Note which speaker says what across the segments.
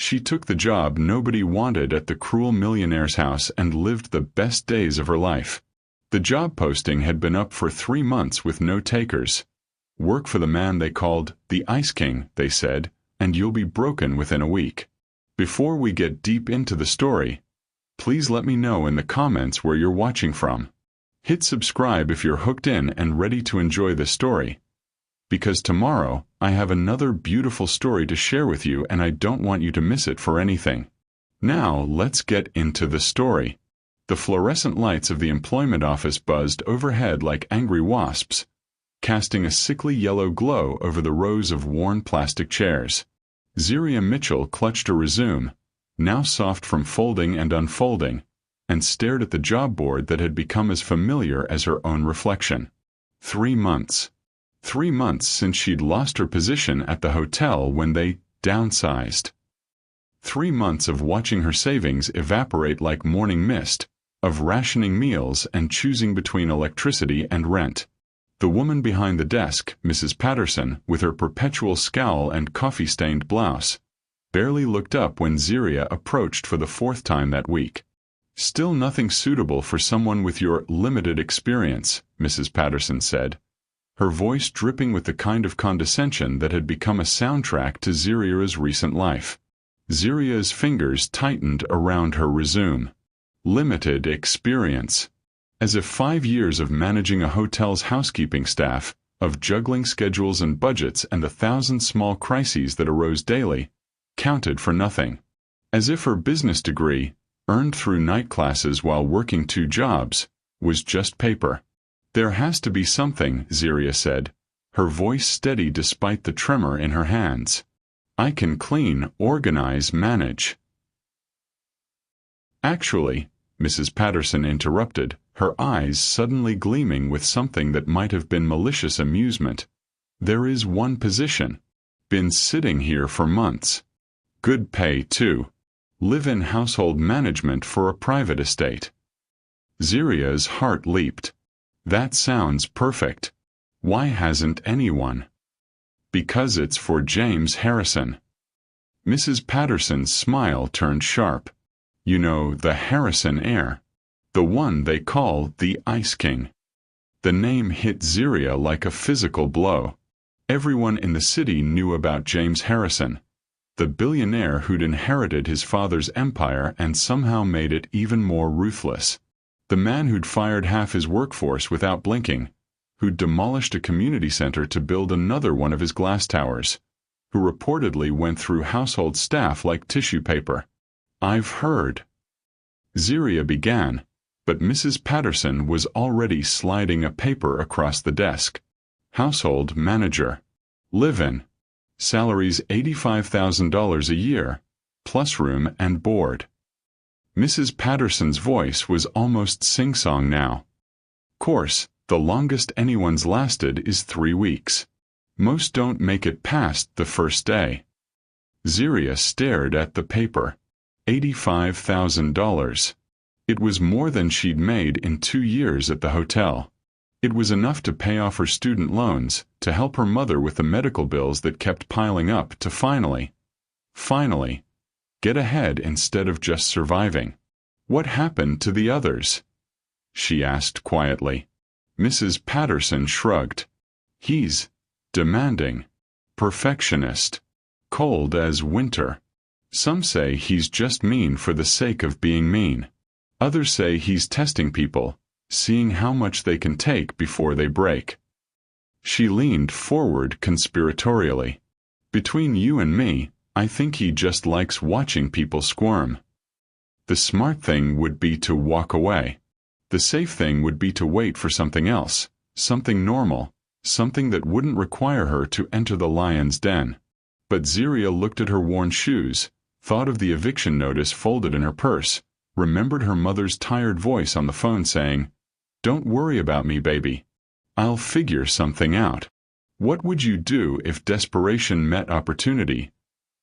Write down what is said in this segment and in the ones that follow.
Speaker 1: She took the job nobody wanted at the cruel millionaire's house and lived the best days of her life. The job posting had been up for 3 months with no takers. Work for the man they called the Ice King, they said, and you'll be broken within a week. Before we get deep into the story, please let me know in the comments where you're watching from. Hit subscribe if you're hooked in and ready to enjoy this story. Because tomorrow, I have another beautiful story to share with you and I don't want you to miss it for anything. Now, let's get into the story. The fluorescent lights of the employment office buzzed overhead like angry wasps, casting a sickly yellow glow over the rows of worn plastic chairs. Zeriah Mitchell clutched a résumé, now soft from folding and unfolding, and stared at the job board that had become as familiar as her own reflection. 3 months. 3 months since she'd lost her position at the hotel when they downsized. 3 months of watching her savings evaporate like morning mist, of rationing meals and choosing between electricity and rent. The woman behind the desk, Mrs. Patterson, with her perpetual scowl and coffee-stained blouse, barely looked up when Zeriah approached for the 4th time that week. "Still nothing suitable for someone with your limited experience," Mrs. Patterson said, her voice dripping with the kind of condescension that had become a soundtrack to Zeriah's recent life. Zeriah's fingers tightened around her résumé. Limited experience. As if 5 years of managing a hotel's housekeeping staff, of juggling schedules and budgets and the 1,000 small crises that arose daily, counted for nothing. As if her business degree, earned through night classes while working 2 jobs, was just paper. "There has to be something," Zeriah said, her voice steady despite the tremor in her hands. "I can clean, organize, manage." "Actually," Mrs. Patterson interrupted, her eyes suddenly gleaming with something that might have been malicious amusement, "there is one position. Been sitting here for months. Good pay, too. Live-in household management for a private estate." Zeriah's heart leaped. "That sounds perfect. Why hasn't anyone?" "Because it's for James Harrison." Mrs. Patterson's smile turned sharp. "You know, the Harrison heir. The one they call the Ice King." The name hit Zeriah like a physical blow. Everyone in the city knew about James Harrison, the billionaire who'd inherited his father's empire and somehow made it even more ruthless. The man who'd fired half his workforce without blinking, who'd demolished a community center to build another one of his glass towers, who reportedly went through household staff like tissue paper. "I've heard." Zeriah began, but Mrs. Patterson was already sliding a paper across the desk. "Household manager. Live-in. Salaries $85,000 a year, plus room and board." Mrs. Patterson's voice was almost sing-song now. "Course, the longest anyone's lasted is 3 weeks. Most don't make it past the first day." Zeriah stared at the paper. $85,000. It was more than she'd made in 2 years at the hotel. It was enough to pay off her student loans, to help her mother with the medical bills that kept piling up, to finally, get ahead instead of just surviving. "What happened to the others?" she asked quietly. Mrs. Patterson shrugged. "He's demanding, perfectionist, cold as winter. Some say he's just mean for the sake of being mean. Others say he's testing people, seeing how much they can take before they break." She leaned forward conspiratorially. "Between you and me, I think he just likes watching people squirm. The smart thing would be to walk away. The safe thing would be to wait for something else, something normal, something that wouldn't require her to enter the lion's den." But Zeriah looked at her worn shoes, thought of the eviction notice folded in her purse, remembered her mother's tired voice on the phone saying, "Don't worry about me, baby. I'll figure something out." What would you do if desperation met opportunity?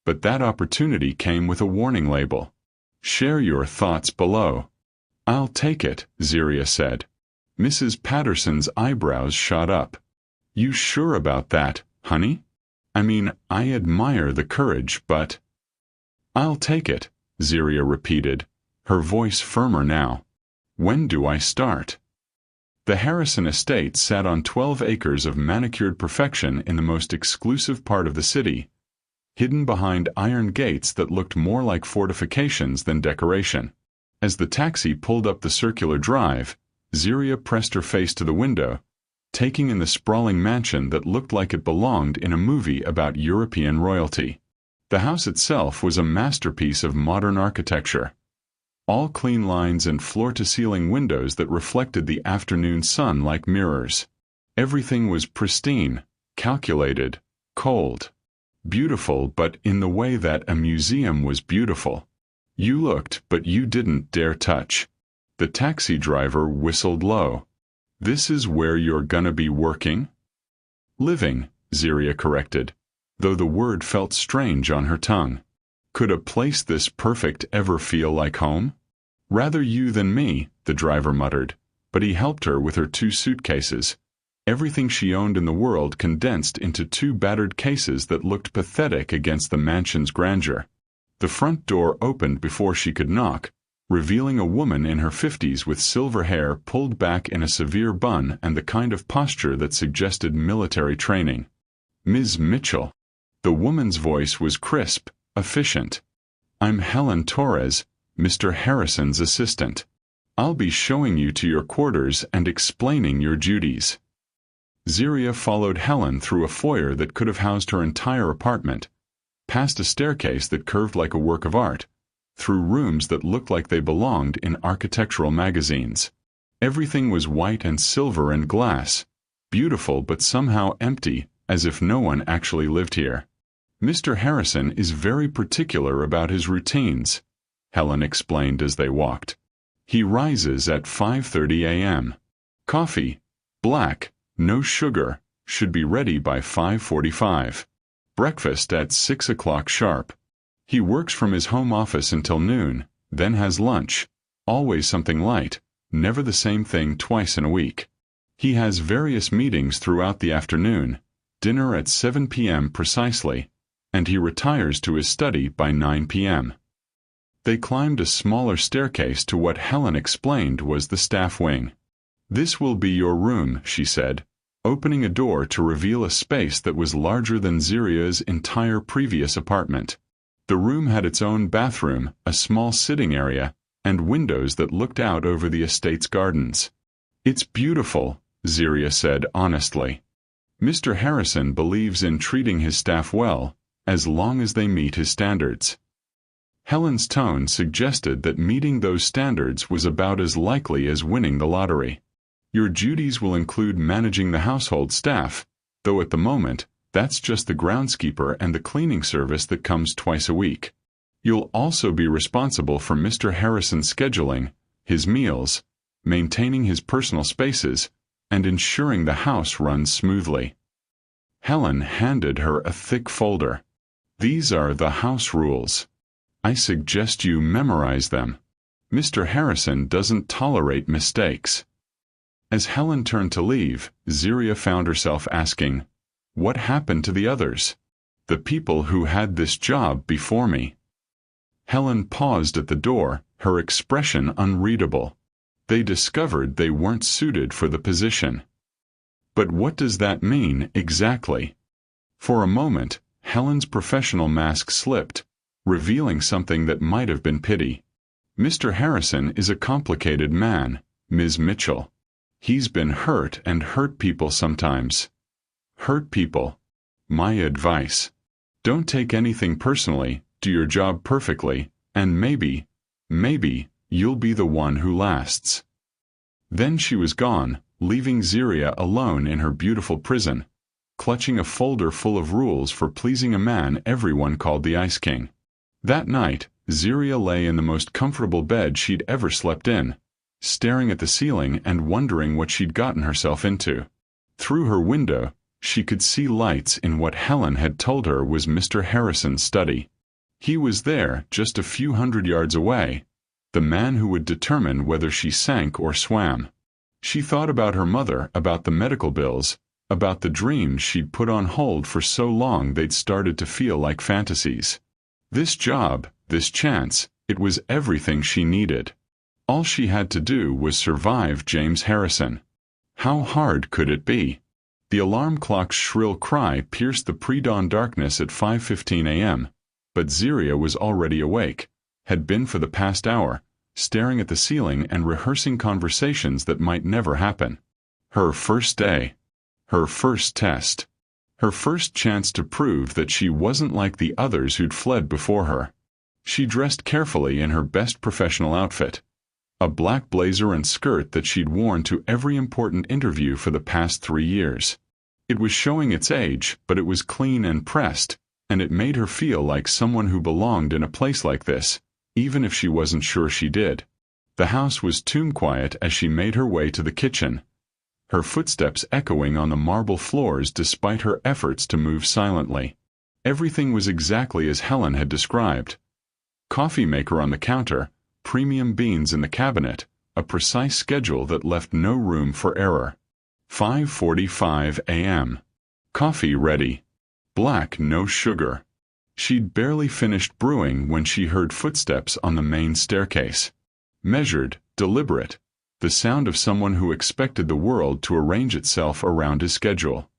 Speaker 1: But that opportunity came with a warning label. Share your thoughts below. "I'll take it," Zeriah said. Mrs. Patterson's eyebrows shot up. "You sure about that, honey? I mean, I admire the courage, but..." "I'll take it," Zeriah repeated, her voice firmer now. "When do I start?" The Harrison estate sat on 12 acres of manicured perfection in the most exclusive part of the city, hidden behind iron gates that looked more like fortifications than decoration. As the taxi pulled up the circular drive, Zeriah pressed her face to the window, taking in the sprawling mansion that looked like it belonged in a movie about European royalty. The house itself was a masterpiece of modern architecture. All clean lines and floor-to-ceiling windows that reflected the afternoon sun like mirrors. Everything was pristine, calculated, cold. Beautiful, but in the way that a museum was beautiful. You looked, but you didn't dare touch. The taxi driver whistled low. "This is where you're gonna be working?" "Living," Zeriah corrected, though the word felt strange on her tongue. Could a place this perfect ever feel like home? "Rather you than me," the driver muttered, but he helped her with her 2 suitcases. Everything she owned in the world condensed into 2 battered cases that looked pathetic against the mansion's grandeur. The front door opened before she could knock, revealing a woman in her 50s with silver hair pulled back in a severe bun and the kind of posture that suggested military training. "Ms. Mitchell." The woman's voice was crisp, efficient. "I'm Helen Torres, Mr. Harrison's assistant. I'll be showing you to your quarters and explaining your duties." Zeriah followed Helen through a foyer that could have housed her entire apartment, past a staircase that curved like a work of art, through rooms that looked like they belonged in architectural magazines. Everything was white and silver and glass, beautiful but somehow empty, as if no one actually lived here. "Mr. Harrison is very particular about his routines," Helen explained as they walked. "He rises at 5:30 a.m. Coffee, black, no sugar, should be ready by 5:45. Breakfast at 6 o'clock sharp. He works from his home office until noon, then has lunch, always something light, never the same thing twice in a week. He has various meetings throughout the afternoon, dinner at 7 p.m. precisely, and he retires to his study by 9 p.m. They climbed a smaller staircase to what Helen explained was the staff wing. "This will be your room," she said, opening a door to reveal a space that was larger than Zeriah's entire previous apartment. The room had its own bathroom, a small sitting area, and windows that looked out over the estate's gardens. "It's beautiful," Zeriah said honestly. "Mr. Harrison believes in treating his staff well, as long as they meet his standards." Helen's tone suggested that meeting those standards was about as likely as winning the lottery. "Your duties will include managing the household staff, though at the moment, that's just the groundskeeper and the cleaning service that comes twice a week. You'll also be responsible for Mr. Harrison's scheduling, his meals, maintaining his personal spaces, and ensuring the house runs smoothly." Helen handed her a thick folder. "These are the house rules. I suggest you memorize them. Mr. Harrison doesn't tolerate mistakes." As Helen turned to leave, Zeriah found herself asking, "What happened to the others? The people who had this job before me?" Helen paused at the door, her expression unreadable. "They discovered they weren't suited for the position." "But what does that mean, exactly?" For a moment, Helen's professional mask slipped, revealing something that might have been pity. "Mr. Harrison is a complicated man, Ms. Mitchell. He's been hurt and hurt people sometimes. Hurt people. My advice: don't take anything personally, do your job perfectly, and maybe, you'll be the one who lasts." Then she was gone, leaving Zeriah alone in her beautiful prison, clutching a folder full of rules for pleasing a man everyone called the Ice King. That night, Zeriah lay in the most comfortable bed she'd ever slept in, staring at the ceiling and wondering what she'd gotten herself into. Through her window, she could see lights in what Helen had told her was Mr. Harrison's study. He was there, just a few hundred yards away, the man who would determine whether she sank or swam. She thought about her mother, about the medical bills, about the dreams she'd put on hold for so long they'd started to feel like fantasies. This job, This chance, it was everything she needed. All she had to do was survive James Harrison. How hard could it be? The alarm clock's shrill cry pierced the pre-dawn darkness at 5:15 a.m., but Zeriah was already awake, had been for the past hour, staring at the ceiling and rehearsing conversations that might never happen. Her first day. Her first test. Her first chance to prove that she wasn't like the others who'd fled before her. She dressed carefully in her best professional outfit. A black blazer and skirt that she'd worn to every important interview for the past 3 years. It was showing its age, but it was clean and pressed, and it made her feel like someone who belonged in a place like this, even if she wasn't sure she did. The house was tomb quiet as she made her way to the kitchen, her footsteps echoing on the marble floors despite her efforts to move silently. Everything was exactly as Helen had described. Coffee maker on the counter, premium beans in the cabinet, a precise schedule that left no room for error. 5:45 a.m. Coffee ready. Black, no sugar. She'd barely finished brewing when she heard footsteps on the main staircase. Measured, deliberate, the sound of someone who expected the world to arrange itself around his schedule.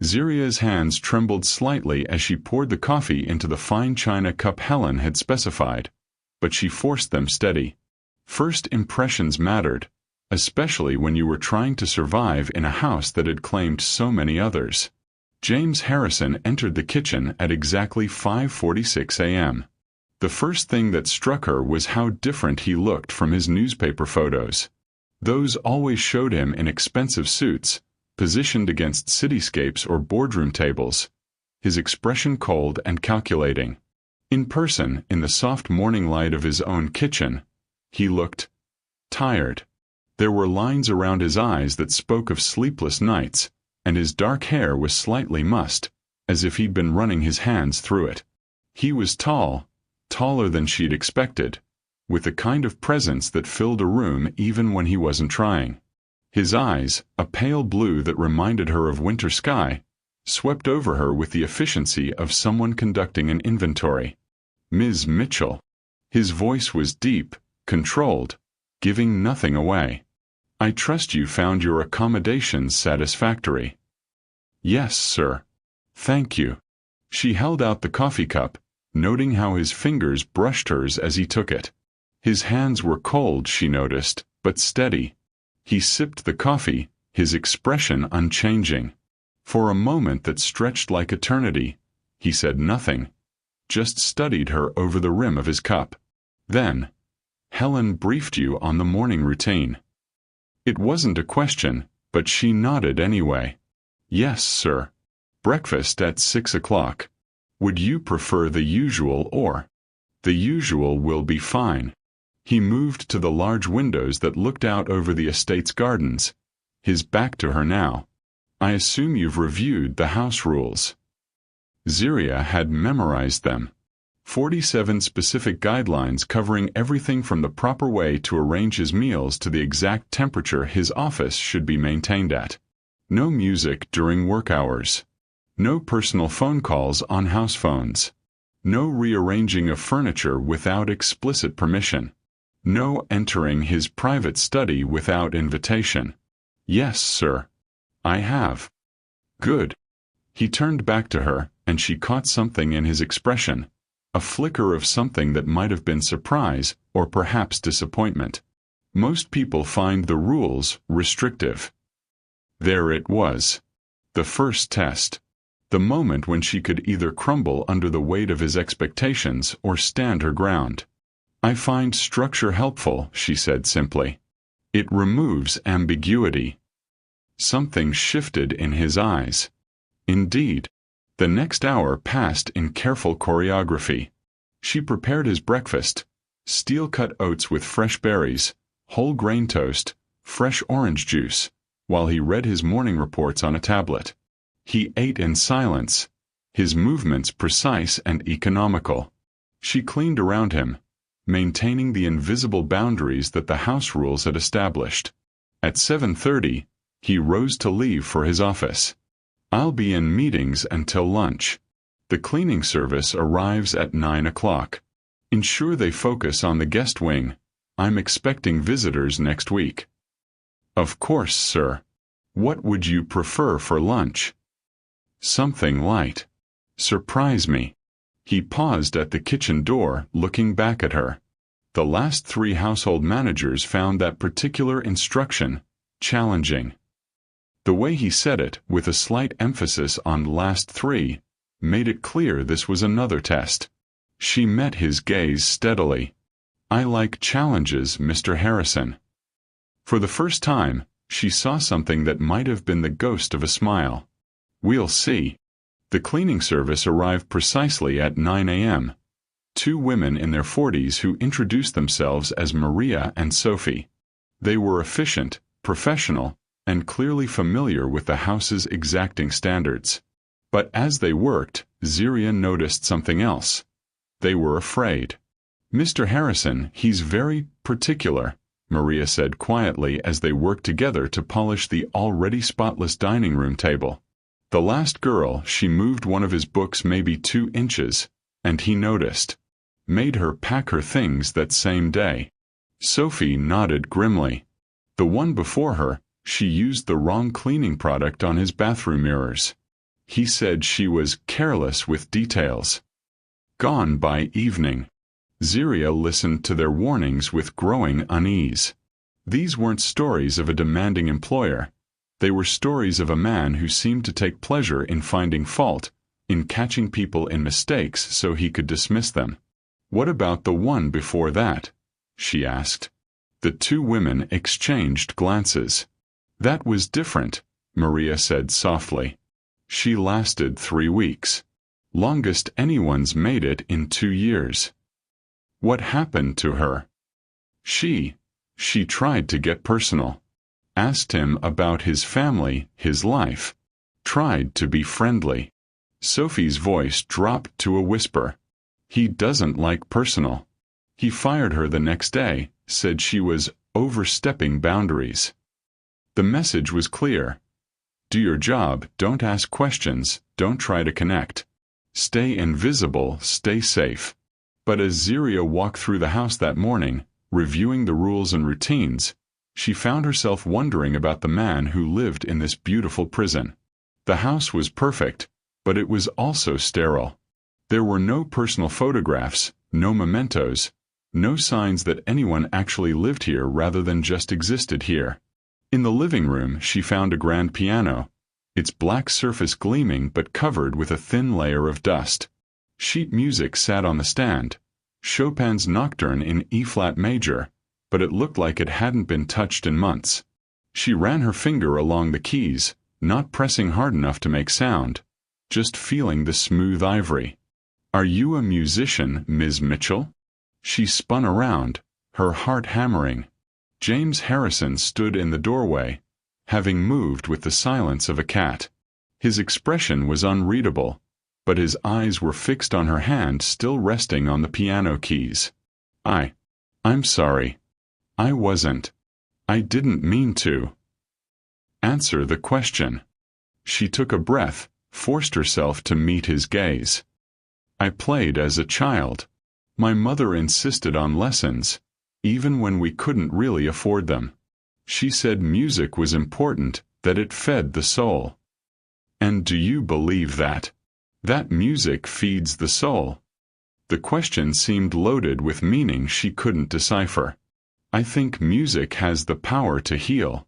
Speaker 1: Zeriah's hands trembled slightly as she poured the coffee into the fine china cup Helen had specified, but she forced them steady. First impressions mattered, especially when you were trying to survive in a house that had claimed so many others. James Harrison entered the kitchen at exactly 5:46 a.m. The first thing that struck her was how different he looked from his newspaper photos. Those always showed him in expensive suits, positioned against cityscapes or boardroom tables, his expression cold and calculating. In person, in the soft morning light of his own kitchen, he looked tired. There were lines around his eyes that spoke of sleepless nights, and his dark hair was slightly mussed, as if he'd been running his hands through it. He was tall, taller than she'd expected, with the kind of presence that filled a room even when he wasn't trying. His eyes, a pale blue that reminded her of winter sky, swept over her with the efficiency of someone conducting an inventory. Ms. Mitchell. His voice was deep, controlled, giving nothing away. I trust you found your accommodations satisfactory. Yes, sir. Thank you. She held out the coffee cup, noting how his fingers brushed hers as he took it. His hands were cold, she noticed, but steady. He sipped the coffee, his expression unchanging. For a moment that stretched like eternity, he said nothing, just studied her over the rim of his cup. Then, Helen briefed you on the morning routine. It wasn't a question, but she nodded anyway. Yes, sir. Breakfast at 6 o'clock. Would you prefer the usual or? The usual will be fine. He moved to the large windows that looked out over the estate's gardens, his back to her now. I assume you've reviewed the house rules. Zeriah had memorized them. 47 specific guidelines covering everything from the proper way to arrange his meals to the exact temperature his office should be maintained at. No music during work hours. No personal phone calls on house phones. No rearranging of furniture without explicit permission. No entering his private study without invitation. Yes, sir. I have. Good. He turned back to her, and she caught something in his expression, a flicker of something that might have been surprise or perhaps disappointment. Most people find the rules restrictive. There it was. The first test. The moment when she could either crumble under the weight of his expectations or stand her ground. I find structure helpful, she said simply. It removes ambiguity. Something shifted in his eyes. Indeed. The next hour passed in careful choreography. She prepared his breakfast, steel-cut oats with fresh berries, whole grain toast, fresh orange juice, while he read his morning reports on a tablet. He ate in silence, his movements precise and economical. She cleaned around him, maintaining the invisible boundaries that the house rules had established. At 7:30, he rose to leave for his office. I'll be in meetings until lunch. The cleaning service arrives at 9 o'clock. Ensure they focus on the guest wing. I'm expecting visitors next week. Of course, sir. What would you prefer for lunch? Something light. Surprise me. He paused at the kitchen door, looking back at her. The last 3 household managers found that particular instruction challenging. The way he said it, with a slight emphasis on last 3, made it clear this was another test. She met his gaze steadily. I like challenges, Mr. Harrison. For the first time, she saw something that might have been the ghost of a smile. We'll see. The cleaning service arrived precisely at 9 a.m. 2 women in their 40s who introduced themselves as Maria and Sophie. They were efficient, professional, and clearly familiar with the house's exacting standards. But as they worked, Zeriah noticed something else. They were afraid. Mr. Harrison, he's very particular, Maria said quietly as they worked together to polish the already spotless dining room table. The last girl, she moved one of his books maybe 2 inches, and he noticed. Made her pack her things that same day. Sophie nodded grimly. The one before her, she used the wrong cleaning product on his bathroom mirrors. He said she was careless with details. Gone by evening. Zeriah listened to their warnings with growing unease. These weren't stories of a demanding employer. They were stories of a man who seemed to take pleasure in finding fault, in catching people in mistakes so he could dismiss them. What about the one before that? She asked. The 2 women exchanged glances. That was different, Maria said softly. She lasted 3 weeks. Longest anyone's made it in 2 years. What happened to her? She tried to get personal. Asked him about his family, his life. Tried to be friendly. Sophie's voice dropped to a whisper. He doesn't like personal. He fired her the next day, said she was overstepping boundaries. The message was clear. Do your job, don't ask questions, don't try to connect. Stay invisible, stay safe. But as Zeriah walked through the house that morning, reviewing the rules and routines, she found herself wondering about the man who lived in this beautiful prison. The house was perfect, but it was also sterile. There were no personal photographs, no mementos, no signs that anyone actually lived here rather than just existed here. In the living room, she found a grand piano, its black surface gleaming but covered with a thin layer of dust. Sheet music sat on the stand, Chopin's Nocturne in E-flat major, but it looked like it hadn't been touched in months. She ran her finger along the keys, not pressing hard enough to make sound, just feeling the smooth ivory. Are you a musician, Ms. Mitchell? She spun around, her heart hammering. James Harrison stood in the doorway, having moved with the silence of a cat. His expression was unreadable, but his eyes were fixed on her hand still resting on the piano keys. I'm sorry. I wasn't. I didn't mean to. Answer the question. She took a breath, forced herself to meet his gaze. I played as a child. My mother insisted on lessons, even when we couldn't really afford them. She said music was important, that it fed the soul. And do you believe that? That music feeds the soul? The question seemed loaded with meaning she couldn't decipher. I think music has the power to heal,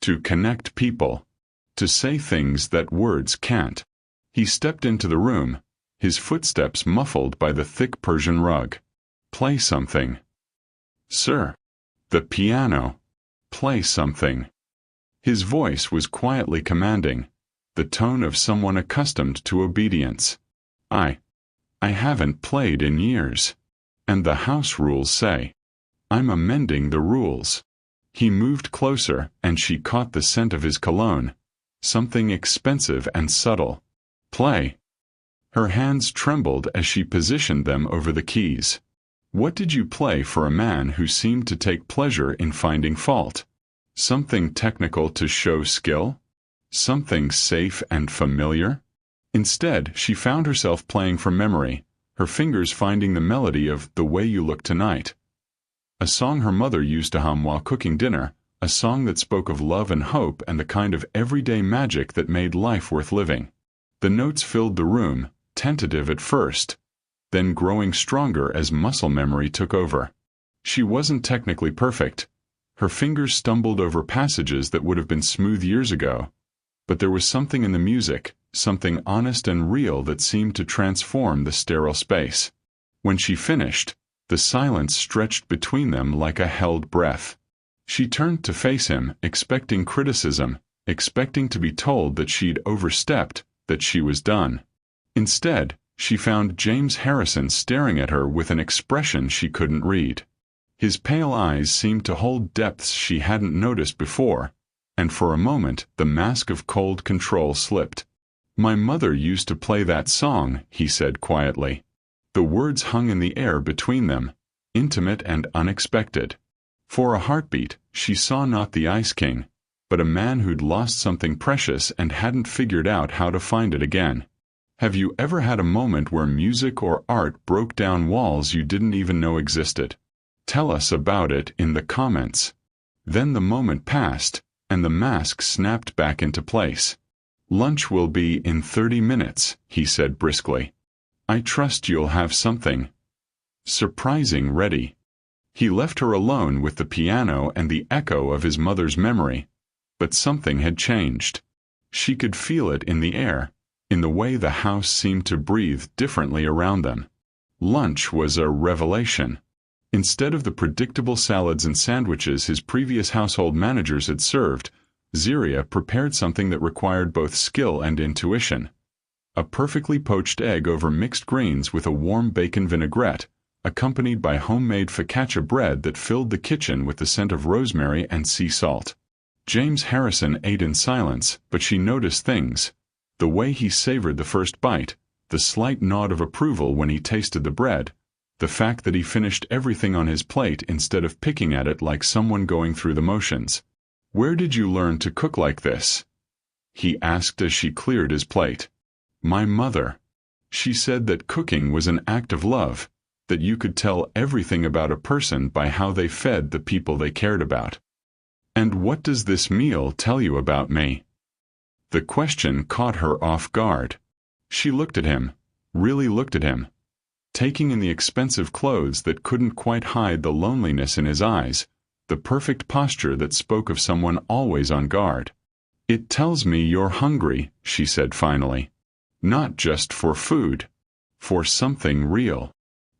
Speaker 1: to connect people, to say things that words can't. He stepped into the room, his footsteps muffled by the thick Persian rug. Play something. Sir. The piano. Play something. His voice was quietly commanding, the tone of someone accustomed to obedience. I haven't played in years. And the house rules say. I'm amending the rules. He moved closer, and she caught the scent of his cologne, something expensive and subtle. Play. Her hands trembled as she positioned them over the keys. What did you play for a man who seemed to take pleasure in finding fault? Something technical to show skill? Something safe and familiar? Instead, she found herself playing from memory, her fingers finding the melody of "The Way You Look Tonight," a song her mother used to hum while cooking dinner, a song that spoke of love and hope and the kind of everyday magic that made life worth living. The notes filled the room, tentative at first, then growing stronger as muscle memory took over. She wasn't technically perfect. Her fingers stumbled over passages that would have been smooth years ago, but there was something in the music, something honest and real that seemed to transform the sterile space. When she finished, the silence stretched between them like a held breath. She turned to face him, expecting criticism, expecting to be told that she'd overstepped, that she was done. Instead, she found James Harrison staring at her with an expression she couldn't read. His pale eyes seemed to hold depths she hadn't noticed before, and for a moment the mask of cold control slipped. "My mother used to play that song," he said quietly. The words hung in the air between them, intimate and unexpected. For a heartbeat, she saw not the Ice King, but a man who'd lost something precious and hadn't figured out how to find it again. Have you ever had a moment where music or art broke down walls you didn't even know existed? Tell us about it in the comments. Then the moment passed, and the mask snapped back into place. "Lunch will be in 30 minutes, he said briskly. "I trust you'll have something surprising ready." He left her alone with the piano and the echo of his mother's memory, but something had changed. She could feel it in the air, in the way the house seemed to breathe differently around them. Lunch was a revelation. Instead of the predictable salads and sandwiches his previous household managers had served, Zeriah prepared something that required both skill and intuition. A perfectly poached egg over mixed greens with a warm bacon vinaigrette, accompanied by homemade focaccia bread that filled the kitchen with the scent of rosemary and sea salt. James Harrison ate in silence, but she noticed things. The way he savored the first bite, the slight nod of approval when he tasted the bread, the fact that he finished everything on his plate instead of picking at it like someone going through the motions. "Where did you learn to cook like this?" he asked as she cleared his plate. "My mother. She said that cooking was an act of love, that you could tell everything about a person by how they fed the people they cared about." "And what does this meal tell you about me?" The question caught her off guard. She looked at him, really looked at him, taking in the expensive clothes that couldn't quite hide the loneliness in his eyes, the perfect posture that spoke of someone always on guard. "It tells me you're hungry," she said finally. "Not just for food. For something real."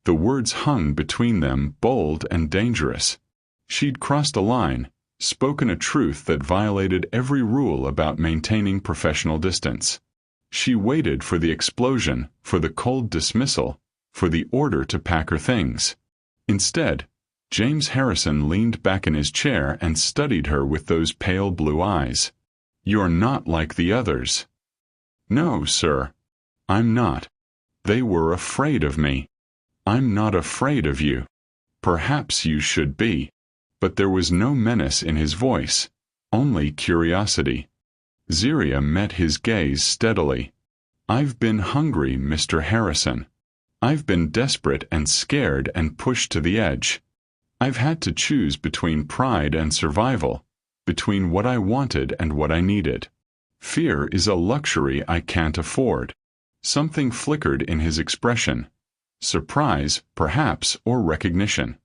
Speaker 1: The words hung between them, bold and dangerous. She'd crossed a line, spoken a truth that violated every rule about maintaining professional distance. She waited for the explosion, for the cold dismissal, for the order to pack her things. Instead, James Harrison leaned back in his chair and studied her with those pale blue eyes. "You're not like the others." "No, sir. I'm not. They were afraid of me. I'm not afraid of you. Perhaps you should be." But there was no menace in his voice, only curiosity. Zeriah met his gaze steadily. "I've been hungry, Mr. Harrison. I've been desperate and scared and pushed to the edge. I've had to choose between pride and survival, between what I wanted and what I needed. Fear is a luxury I can't afford." Something flickered in his expression. Surprise, perhaps, or recognition.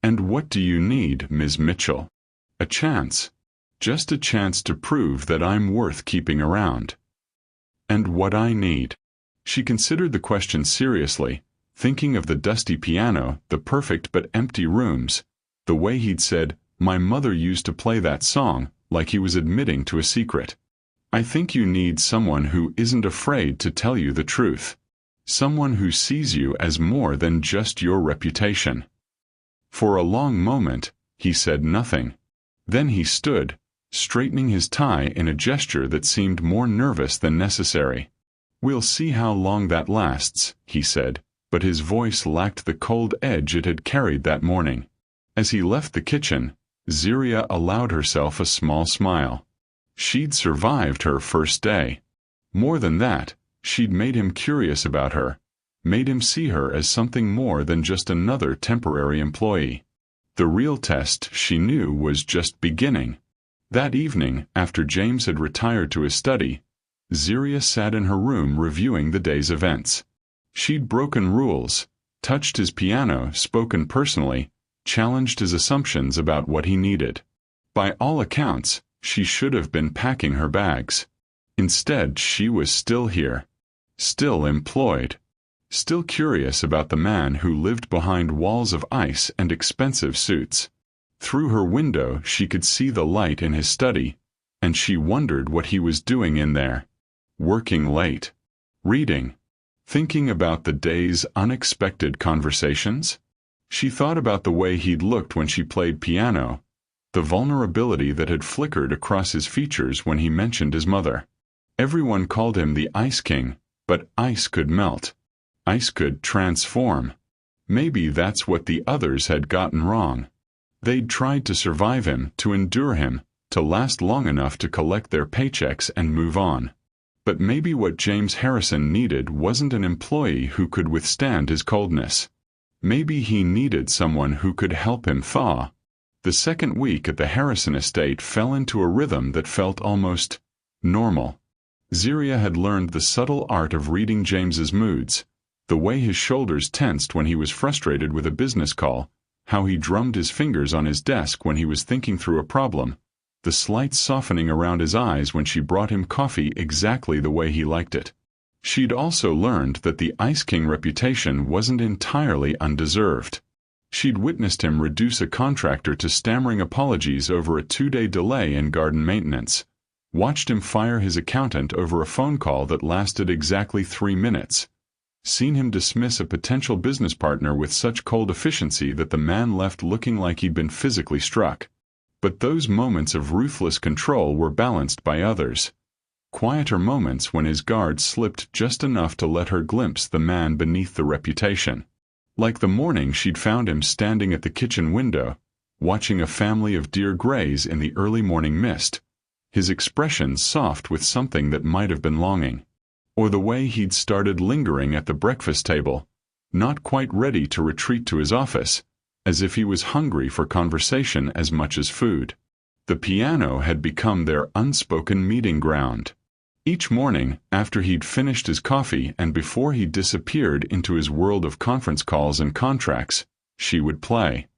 Speaker 1: "And what do you need, Ms. Mitchell?" "A chance. Just a chance to prove that I'm worth keeping around." "And what I need." She considered the question seriously, thinking of the dusty piano, the perfect but empty rooms, the way he'd said, "My mother used to play that song," like he was admitting to a secret. "I think you need someone who isn't afraid to tell you the truth. Someone who sees you as more than just your reputation." For a long moment, he said nothing. Then he stood, straightening his tie in a gesture that seemed more nervous than necessary. "We'll see how long that lasts," he said, but his voice lacked the cold edge it had carried that morning. As he left the kitchen, Zeriah allowed herself a small smile. She'd survived her first day. More than that, she'd made him curious about her, made him see her as something more than just another temporary employee. The real test, she knew, was just beginning. That evening, after James had retired to his study, Zeriah sat in her room reviewing the day's events. She'd broken rules, touched his piano, spoken personally, challenged his assumptions about what he needed. By all accounts, she should have been packing her bags. Instead, she was still here, still employed, still curious about the man who lived behind walls of ice and expensive suits. Through her window she could see the light in his study, and she wondered what he was doing in there. Working late. Reading. Thinking about the day's unexpected conversations? She thought about the way he'd looked when she played piano, the vulnerability that had flickered across his features when he mentioned his mother. Everyone called him the Ice King, but ice could melt. Ice could transform. Maybe that's what the others had gotten wrong. They'd tried to survive him, to endure him, to last long enough to collect their paychecks and move on. But maybe what James Harrison needed wasn't an employee who could withstand his coldness. Maybe he needed someone who could help him thaw. The second week at the Harrison estate fell into a rhythm that felt almost normal. Zeriah had learned the subtle art of reading James's moods, the way his shoulders tensed when he was frustrated with a business call, how he drummed his fingers on his desk when he was thinking through a problem, the slight softening around his eyes when she brought him coffee exactly the way he liked it. She'd also learned that the Ice King reputation wasn't entirely undeserved. She'd witnessed him reduce a contractor to stammering apologies over a 2-day delay in garden maintenance, watched him fire his accountant over a phone call that lasted exactly 3 minutes, seen him dismiss a potential business partner with such cold efficiency that the man left looking like he'd been physically struck. But those moments of ruthless control were balanced by others. Quieter moments when his guard slipped just enough to let her glimpse the man beneath the reputation. Like the morning she'd found him standing at the kitchen window, watching a family of deer graze in the early morning mist, his expression soft with something that might have been longing. Or the way he'd started lingering at the breakfast table, not quite ready to retreat to his office, as if he was hungry for conversation as much as food. The piano had become their unspoken meeting ground. Each morning, after he'd finished his coffee and before he disappeared into his world of conference calls and contracts, she would play.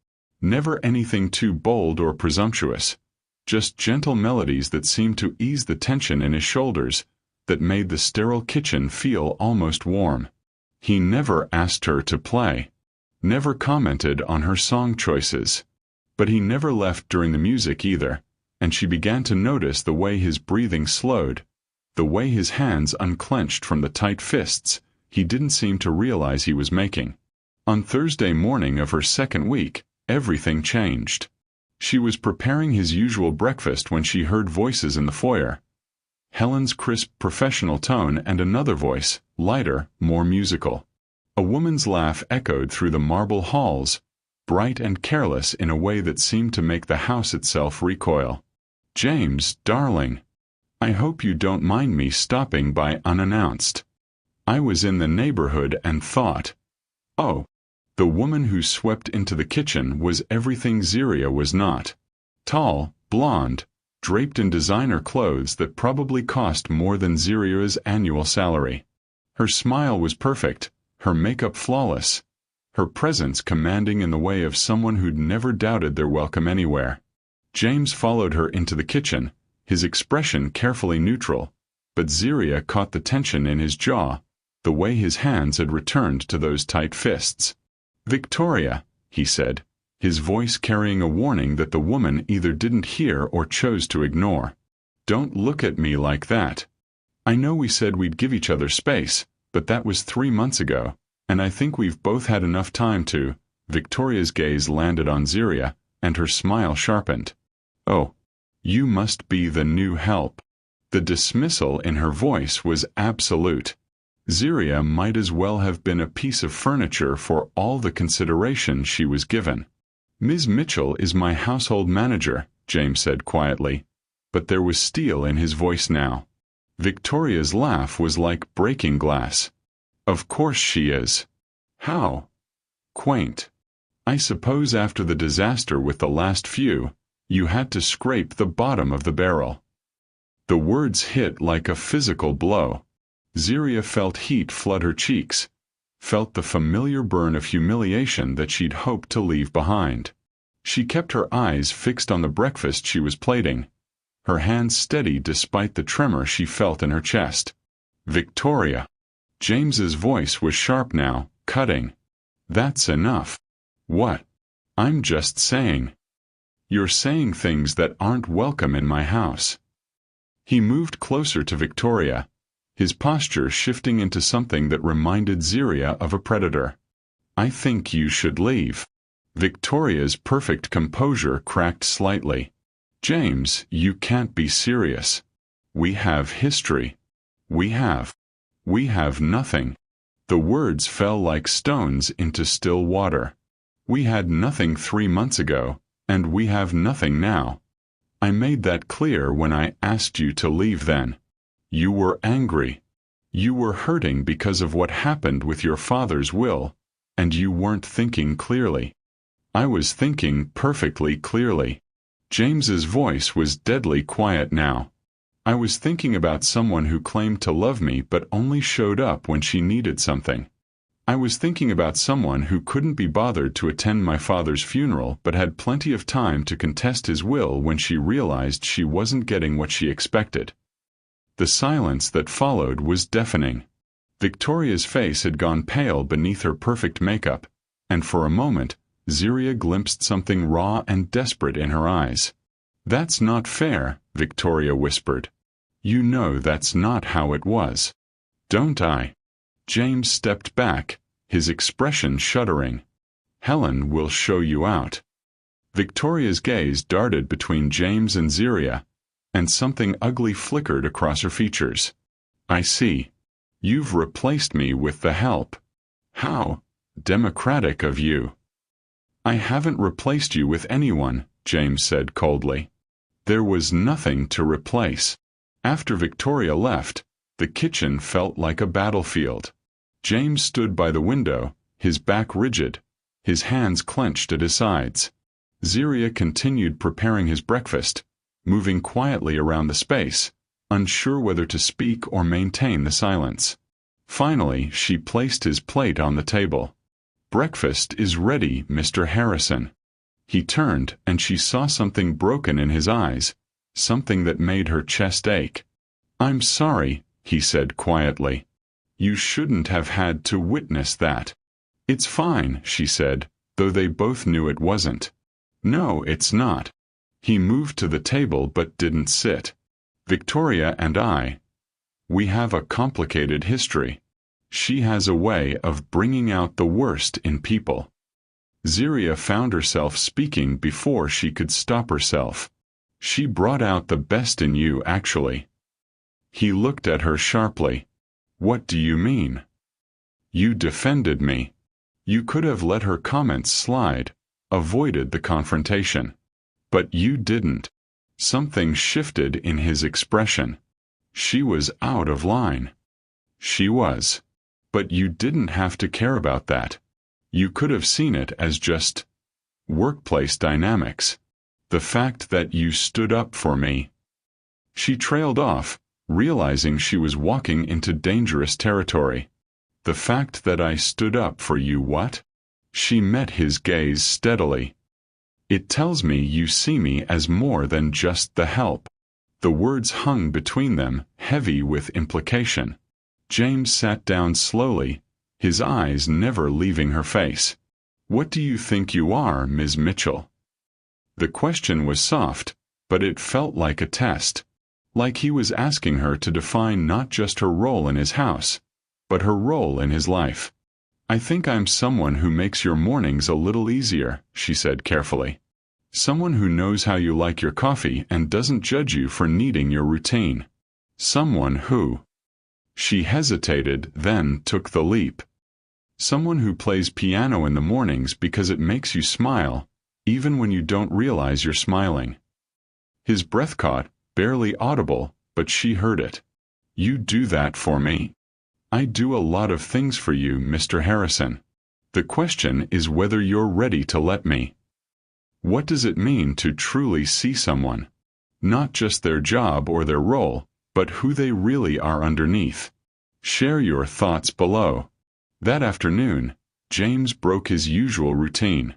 Speaker 1: Never anything too bold or presumptuous, just gentle melodies that seemed to ease the tension in his shoulders, that made the sterile kitchen feel almost warm. He never asked her to play, never commented on her song choices. But he never left during the music either, and she began to notice the way his breathing slowed, the way his hands unclenched from the tight fists he didn't seem to realize he was making. On Thursday morning of her second week, everything changed. She was preparing his usual breakfast when she heard voices in the foyer. Helen's crisp professional tone and another voice, lighter, more musical. A woman's laugh echoed through the marble halls, bright and careless in a way that seemed to make the house itself recoil. "James, darling, I hope you don't mind me stopping by unannounced. I was in the neighborhood and thought..." Oh. The woman who swept into the kitchen was everything Zeriah was not. Tall, blonde, draped in designer clothes that probably cost more than Zeriah's annual salary. Her smile was perfect, her makeup flawless, her presence commanding in the way of someone who'd never doubted their welcome anywhere. James followed her into the kitchen, his expression carefully neutral, but Zeriah caught the tension in his jaw, the way his hands had returned to those tight fists. "Victoria," he said, his voice carrying a warning that the woman either didn't hear or chose to ignore. "Don't look at me like that. I know we said we'd give each other space, but that was 3 months ago, and I think we've both had enough time to..." Victoria's gaze landed on Zeriah, and her smile sharpened. "Oh, you must be the new help." The dismissal in her voice was absolute. Zeriah might as well have been a piece of furniture for all the consideration she was given. "Ms. Mitchell is my household manager," James said quietly, but there was steel in his voice now. Victoria's laugh was like breaking glass. Of course she is. How? Quaint. I suppose after the disaster with the last few, you had to scrape the bottom of the barrel. The words hit like a physical blow. Zeriah felt heat flood her cheeks, felt the familiar burn of humiliation that she'd hoped to leave behind. She kept her eyes fixed on the breakfast she was plating, her hands steady despite the tremor she felt in her chest. Victoria. James's voice was sharp now, cutting. That's enough. What? I'm just saying. You're saying things that aren't welcome in my house. He moved closer to Victoria, his posture shifting into something that reminded Zeriah of a predator. I think you should leave. Victoria's perfect composure cracked slightly. James, you can't be serious. We have history. We have nothing. The words fell like stones into still water. We had nothing 3 months ago, and we have nothing now. I made that clear when I asked you to leave then. You were angry. You were hurting because of what happened with your father's will, and you weren't thinking clearly. I was thinking perfectly clearly. James's voice was deadly quiet now. I was thinking about someone who claimed to love me but only showed up when she needed something. I was thinking about someone who couldn't be bothered to attend my father's funeral but had plenty of time to contest his will when she realized she wasn't getting what she expected. The silence that followed was deafening. Victoria's face had gone pale beneath her perfect makeup, and for a moment, Zeriah glimpsed something raw and desperate in her eyes. That's not fair, Victoria whispered. You know that's not how it was. Don't I? James stepped back, his expression shuddering. Helen will show you out. Victoria's gaze darted between James and Zeriah, and something ugly flickered across her features. I see. You've replaced me with the help. How democratic of you. I haven't replaced you with anyone, James said coldly. There was nothing to replace. After Victoria left, the kitchen felt like a battlefield. James stood by the window, his back rigid, his hands clenched at his sides. Zeriah continued preparing his breakfast, moving quietly around the space, unsure whether to speak or maintain the silence. Finally, she placed his plate on the table. Breakfast is ready, Mr. Harrison. He turned, and she saw something broken in his eyes, something that made her chest ache. I'm sorry, he said quietly. You shouldn't have had to witness that. It's fine, she said, though they both knew it wasn't. No, it's not. He moved to the table but didn't sit. Victoria and we have a complicated history. She has a way of bringing out the worst in people. Zeriah found herself speaking before she could stop herself. She brought out the best in you, actually. He looked at her sharply. What do you mean? You defended me. You could have let her comments slide, avoided the confrontation. But you didn't. Something shifted in his expression. She was out of line. She was. But you didn't have to care about that. You could have seen it as just workplace dynamics. The fact that you stood up for me. She trailed off, realizing she was walking into dangerous territory. The fact that I stood up for you what? She met his gaze steadily. It tells me you see me as more than just the help. The words hung between them, heavy with implication. James sat down slowly, his eyes never leaving her face. What do you think you are, Ms. Mitchell? The question was soft, but it felt like a test. Like he was asking her to define not just her role in his house, but her role in his life. I think I'm someone who makes your mornings a little easier, she said carefully. Someone who knows how you like your coffee and doesn't judge you for needing your routine. Someone who... She hesitated, then took the leap. Someone who plays piano in the mornings because it makes you smile, even when you don't realize you're smiling. His breath caught, barely audible, but she heard it. You do that for me. I do a lot of things for you, Mr. Harrison. The question is whether you're ready to let me. What does it mean to truly see someone? Not just their job or their role, but who they really are underneath. Share your thoughts below. That afternoon, James broke his usual routine.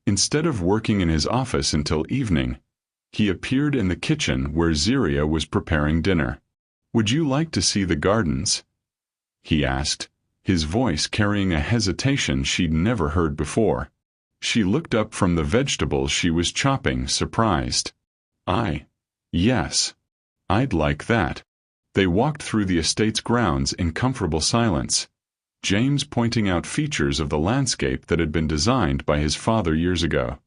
Speaker 1: Instead of working in his office until evening, he appeared in the kitchen where Zeriah was preparing dinner. "Would you like to see the gardens?" he asked, his voice carrying a hesitation she'd never heard before. She looked up from the vegetables she was chopping, surprised. Yes. I'd like that." They walked through the estate's grounds in comfortable silence, James pointing out features of the landscape that had been designed by his father years ago.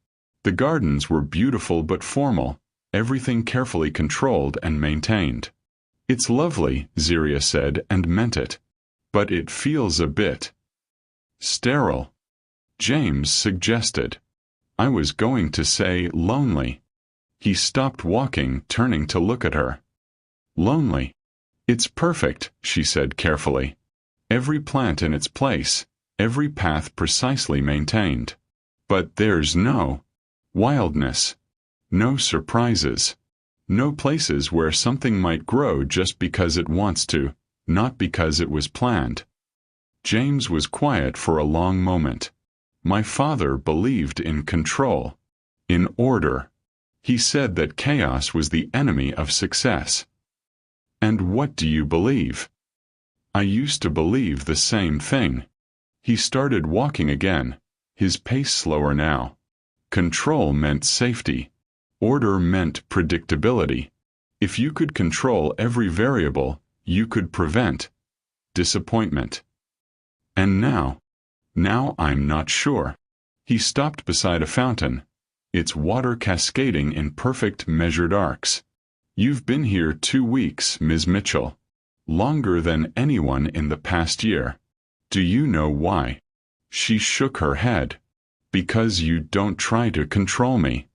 Speaker 1: The gardens were beautiful but formal, everything carefully controlled and maintained. "It's lovely," Zeriah said, and meant it. "But it feels a bit sterile," James suggested. "I was going to say lonely." He stopped walking, turning to look at her. "Lonely? It's perfect," she said carefully. "Every plant in its place, every path precisely maintained. But there's no wildness, no surprises, no places where something might grow just because it wants to, not because it was planned." James was quiet for a long moment. "My father believed in control, in order. He said that chaos was the enemy of success." "And what do you believe?" "I used to believe the same thing." He started walking again, his pace slower now. Control meant safety. Order meant predictability. If you could control every variable, you could prevent disappointment. "And now I'm not sure." He stopped beside a fountain, its water cascading in perfect measured arcs. "You've been here 2 weeks, Ms. Mitchell. Longer than anyone in the past year. Do you know why?" She shook her head. "Because you don't try to control me.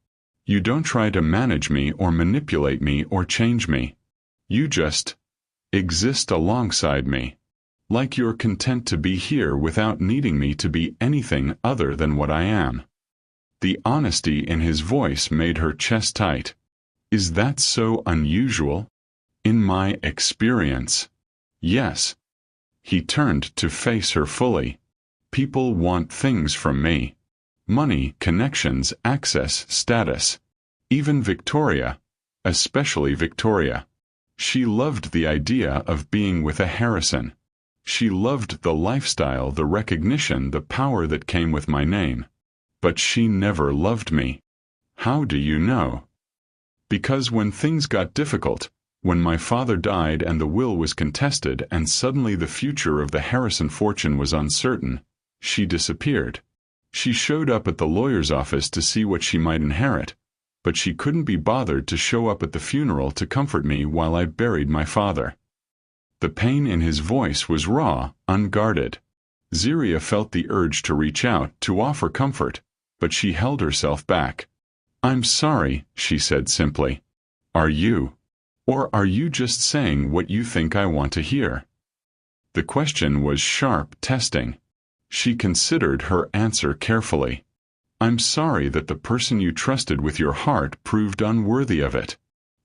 Speaker 1: You don't try to manage me or manipulate me or change me. You just exist alongside me. Like you're content to be here without needing me to be anything other than what I am." The honesty in his voice made her chest tight. "Is that so unusual?" "In my experience, yes." He turned to face her fully. "People want things from me. Money, connections, access, status. Even Victoria, especially Victoria. She loved the idea of being with a Harrison. She loved the lifestyle, the recognition, the power that came with my name. But she never loved me." "How do you know?" "Because when things got difficult, when my father died and the will was contested and suddenly the future of the Harrison fortune was uncertain, she disappeared. She showed up at the lawyer's office to see what she might inherit, but she couldn't be bothered to show up at the funeral to comfort me while I buried my father." The pain in his voice was raw, unguarded. Zeriah felt the urge to reach out, to offer comfort, but she held herself back. "I'm sorry," she said simply. "Are you? Or are you just saying what you think I want to hear?" The question was sharp, testing. She considered her answer carefully. "I'm sorry that the person you trusted with your heart proved unworthy of it.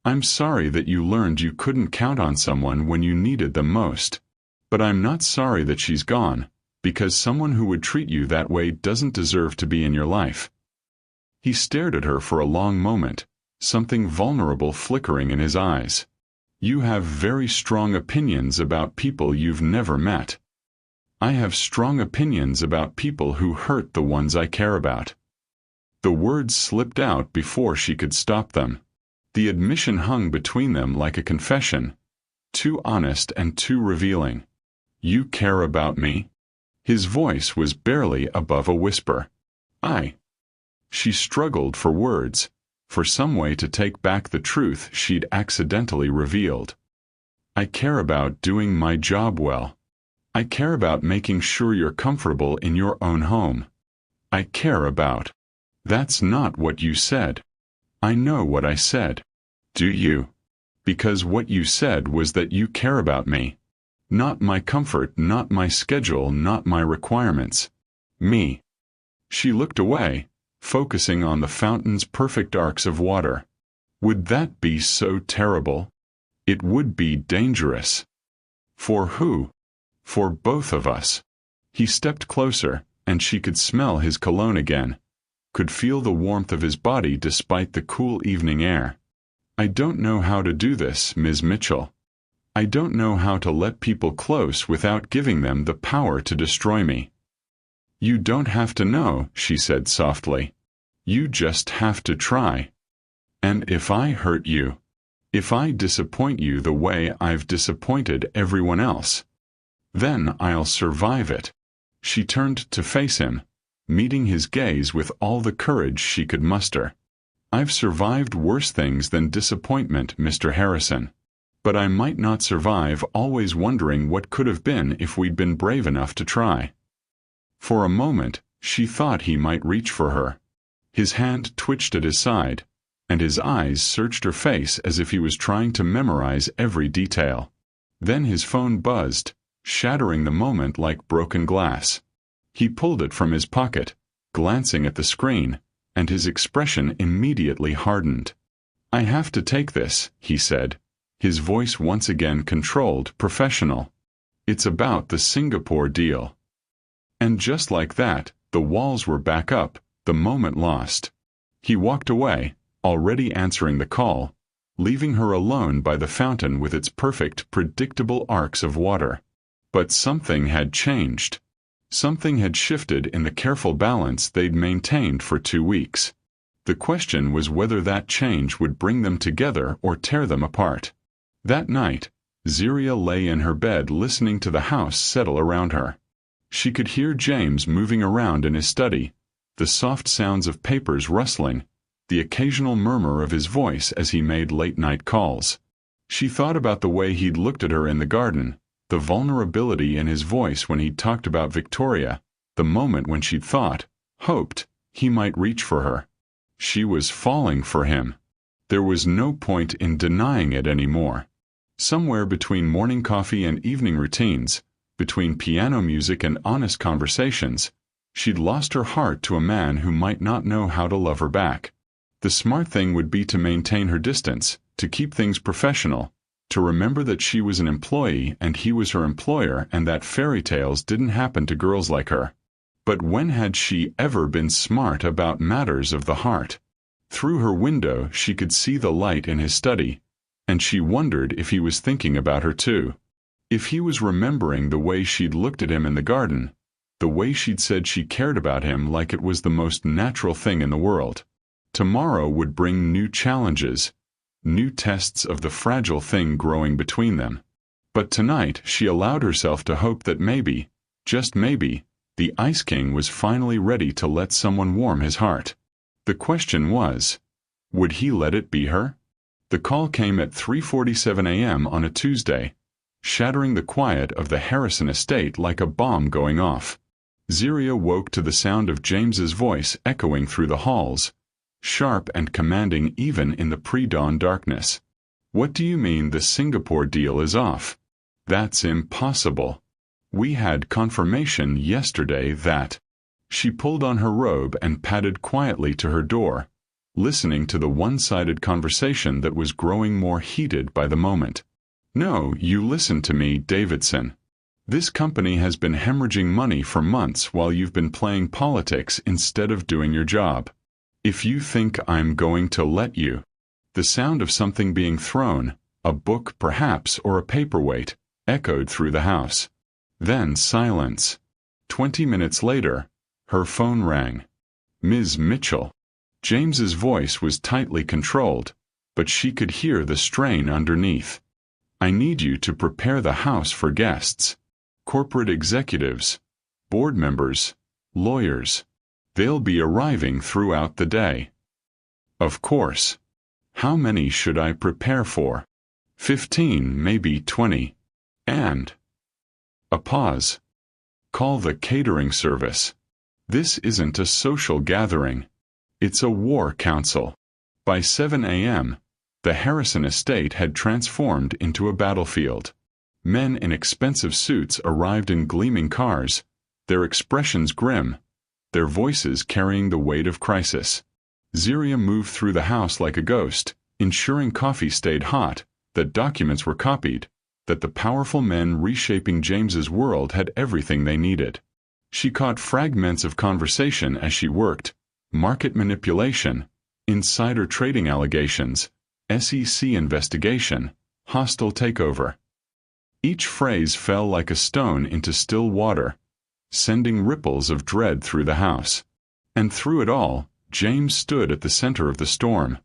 Speaker 1: I'm sorry that you learned you couldn't count on someone when you needed them most. But I'm not sorry that she's gone, because someone who would treat you that way doesn't deserve to be in your life." He stared at her for a long moment, something vulnerable flickering in his eyes. "You have very strong opinions about people you've never met." "I have strong opinions about people who hurt the ones I care about." The words slipped out before she could stop them. The admission hung between them like a confession, too honest and too revealing. "You care about me?" His voice was barely above a whisper. "I." She struggled for words, for some way to take back the truth she'd accidentally revealed. "I care about doing my job well. I care about making sure you're comfortable in your own home. I care about." "That's not what you said." "I know what I said." "Do you?" "Because what you said was that you care about me." Not my comfort, not my schedule, not my requirements. Me. She looked away, focusing on the fountain's perfect arcs of water. Would that be so terrible? It would be dangerous. For who? For both of us. He stepped closer, and she could smell his cologne again, could feel the warmth of his body despite the cool evening air. I don't know how to do this, Ms. Mitchell. I don't know how to let people close without giving them the power to destroy me. You don't have to know, she said softly. You just have to try. And if I hurt you, if I disappoint you the way I've disappointed everyone else, then I'll survive it. She turned to face him, meeting his gaze with all the courage she could muster. I've survived worse things than disappointment, Mr. Harrison. But I might not survive always wondering what could have been if we'd been brave enough to try. For a moment, she thought he might reach for her. His hand twitched at his side, and his eyes searched her face as if he was trying to memorize every detail. Then his phone buzzed, shattering the moment like broken glass. He pulled it from his pocket, glancing at the screen, and his expression immediately hardened. I have to take this, he said, his voice once again controlled, professional. It's about the Singapore deal. And just like that, the walls were back up, the moment lost. He walked away, already answering the call, leaving her alone by the fountain with its perfect, predictable arcs of water. But something had changed. Something had shifted in the careful balance they'd maintained for 2 weeks. The question was whether that change would bring them together or tear them apart. That night, Zeriah lay in her bed listening to the house settle around her. She could hear James moving around in his study, the soft sounds of papers rustling, the occasional murmur of his voice as he made late-night calls. She thought about the way he'd looked at her in the garden, the vulnerability in his voice when he'd talked about Victoria, the moment when she'd thought, hoped, he might reach for her. She was falling for him. There was no point in denying it anymore. Somewhere between morning coffee and evening routines, between piano music and honest conversations, she'd lost her heart to a man who might not know how to love her back. The smart thing would be to maintain her distance, to keep things professional, to remember that she was an employee and he was her employer and that fairy tales didn't happen to girls like her. But when had she ever been smart about matters of the heart? Through her window she could see the light in his study, and she wondered if he was thinking about her too. If he was remembering the way she'd looked at him in the garden, the way she'd said she cared about him like it was the most natural thing in the world. Tomorrow would bring new challenges, new tests of the fragile thing growing between them. But tonight she allowed herself to hope that maybe, just maybe, the Ice King was finally ready to let someone warm his heart. The question was, would he let it be her? The call came at 3:47 a.m. on a Tuesday, shattering the quiet of the Harrison estate like a bomb going off. Zeriah woke to the sound of James's voice echoing through the halls, sharp and commanding even in the pre-dawn darkness. What do you mean the Singapore deal is off? That's impossible. We had confirmation yesterday that... She pulled on her robe and padded quietly to her door, listening to the one-sided conversation that was growing more heated by the moment. No, you listen to me, Davidson. This company has been hemorrhaging money for months while you've been playing politics instead of doing your job. If you think I'm going to let you... The sound of something being thrown, a book perhaps or a paperweight, echoed through the house. Then silence. 20 minutes later, her phone rang. Ms. Mitchell. James's voice was tightly controlled, but she could hear the strain underneath. I need you to prepare the house for guests. Corporate executives, board members, lawyers. They'll be arriving throughout the day. Of course. How many should I prepare for? 15, maybe 20. And... A pause. Call the catering service. This isn't a social gathering. It's a war council. By 7 a.m., the Harrison estate had transformed into a battlefield. Men in expensive suits arrived in gleaming cars, their expressions grim, their voices carrying the weight of crisis. Zeriah moved through the house like a ghost, ensuring coffee stayed hot, that documents were copied, that the powerful men reshaping James's world had everything they needed. She caught fragments of conversation as she worked: market manipulation, insider trading allegations, SEC investigation, hostile takeover. Each phrase fell like a stone into still water, sending ripples of dread through the house. And through it all, James stood at the center of the storm,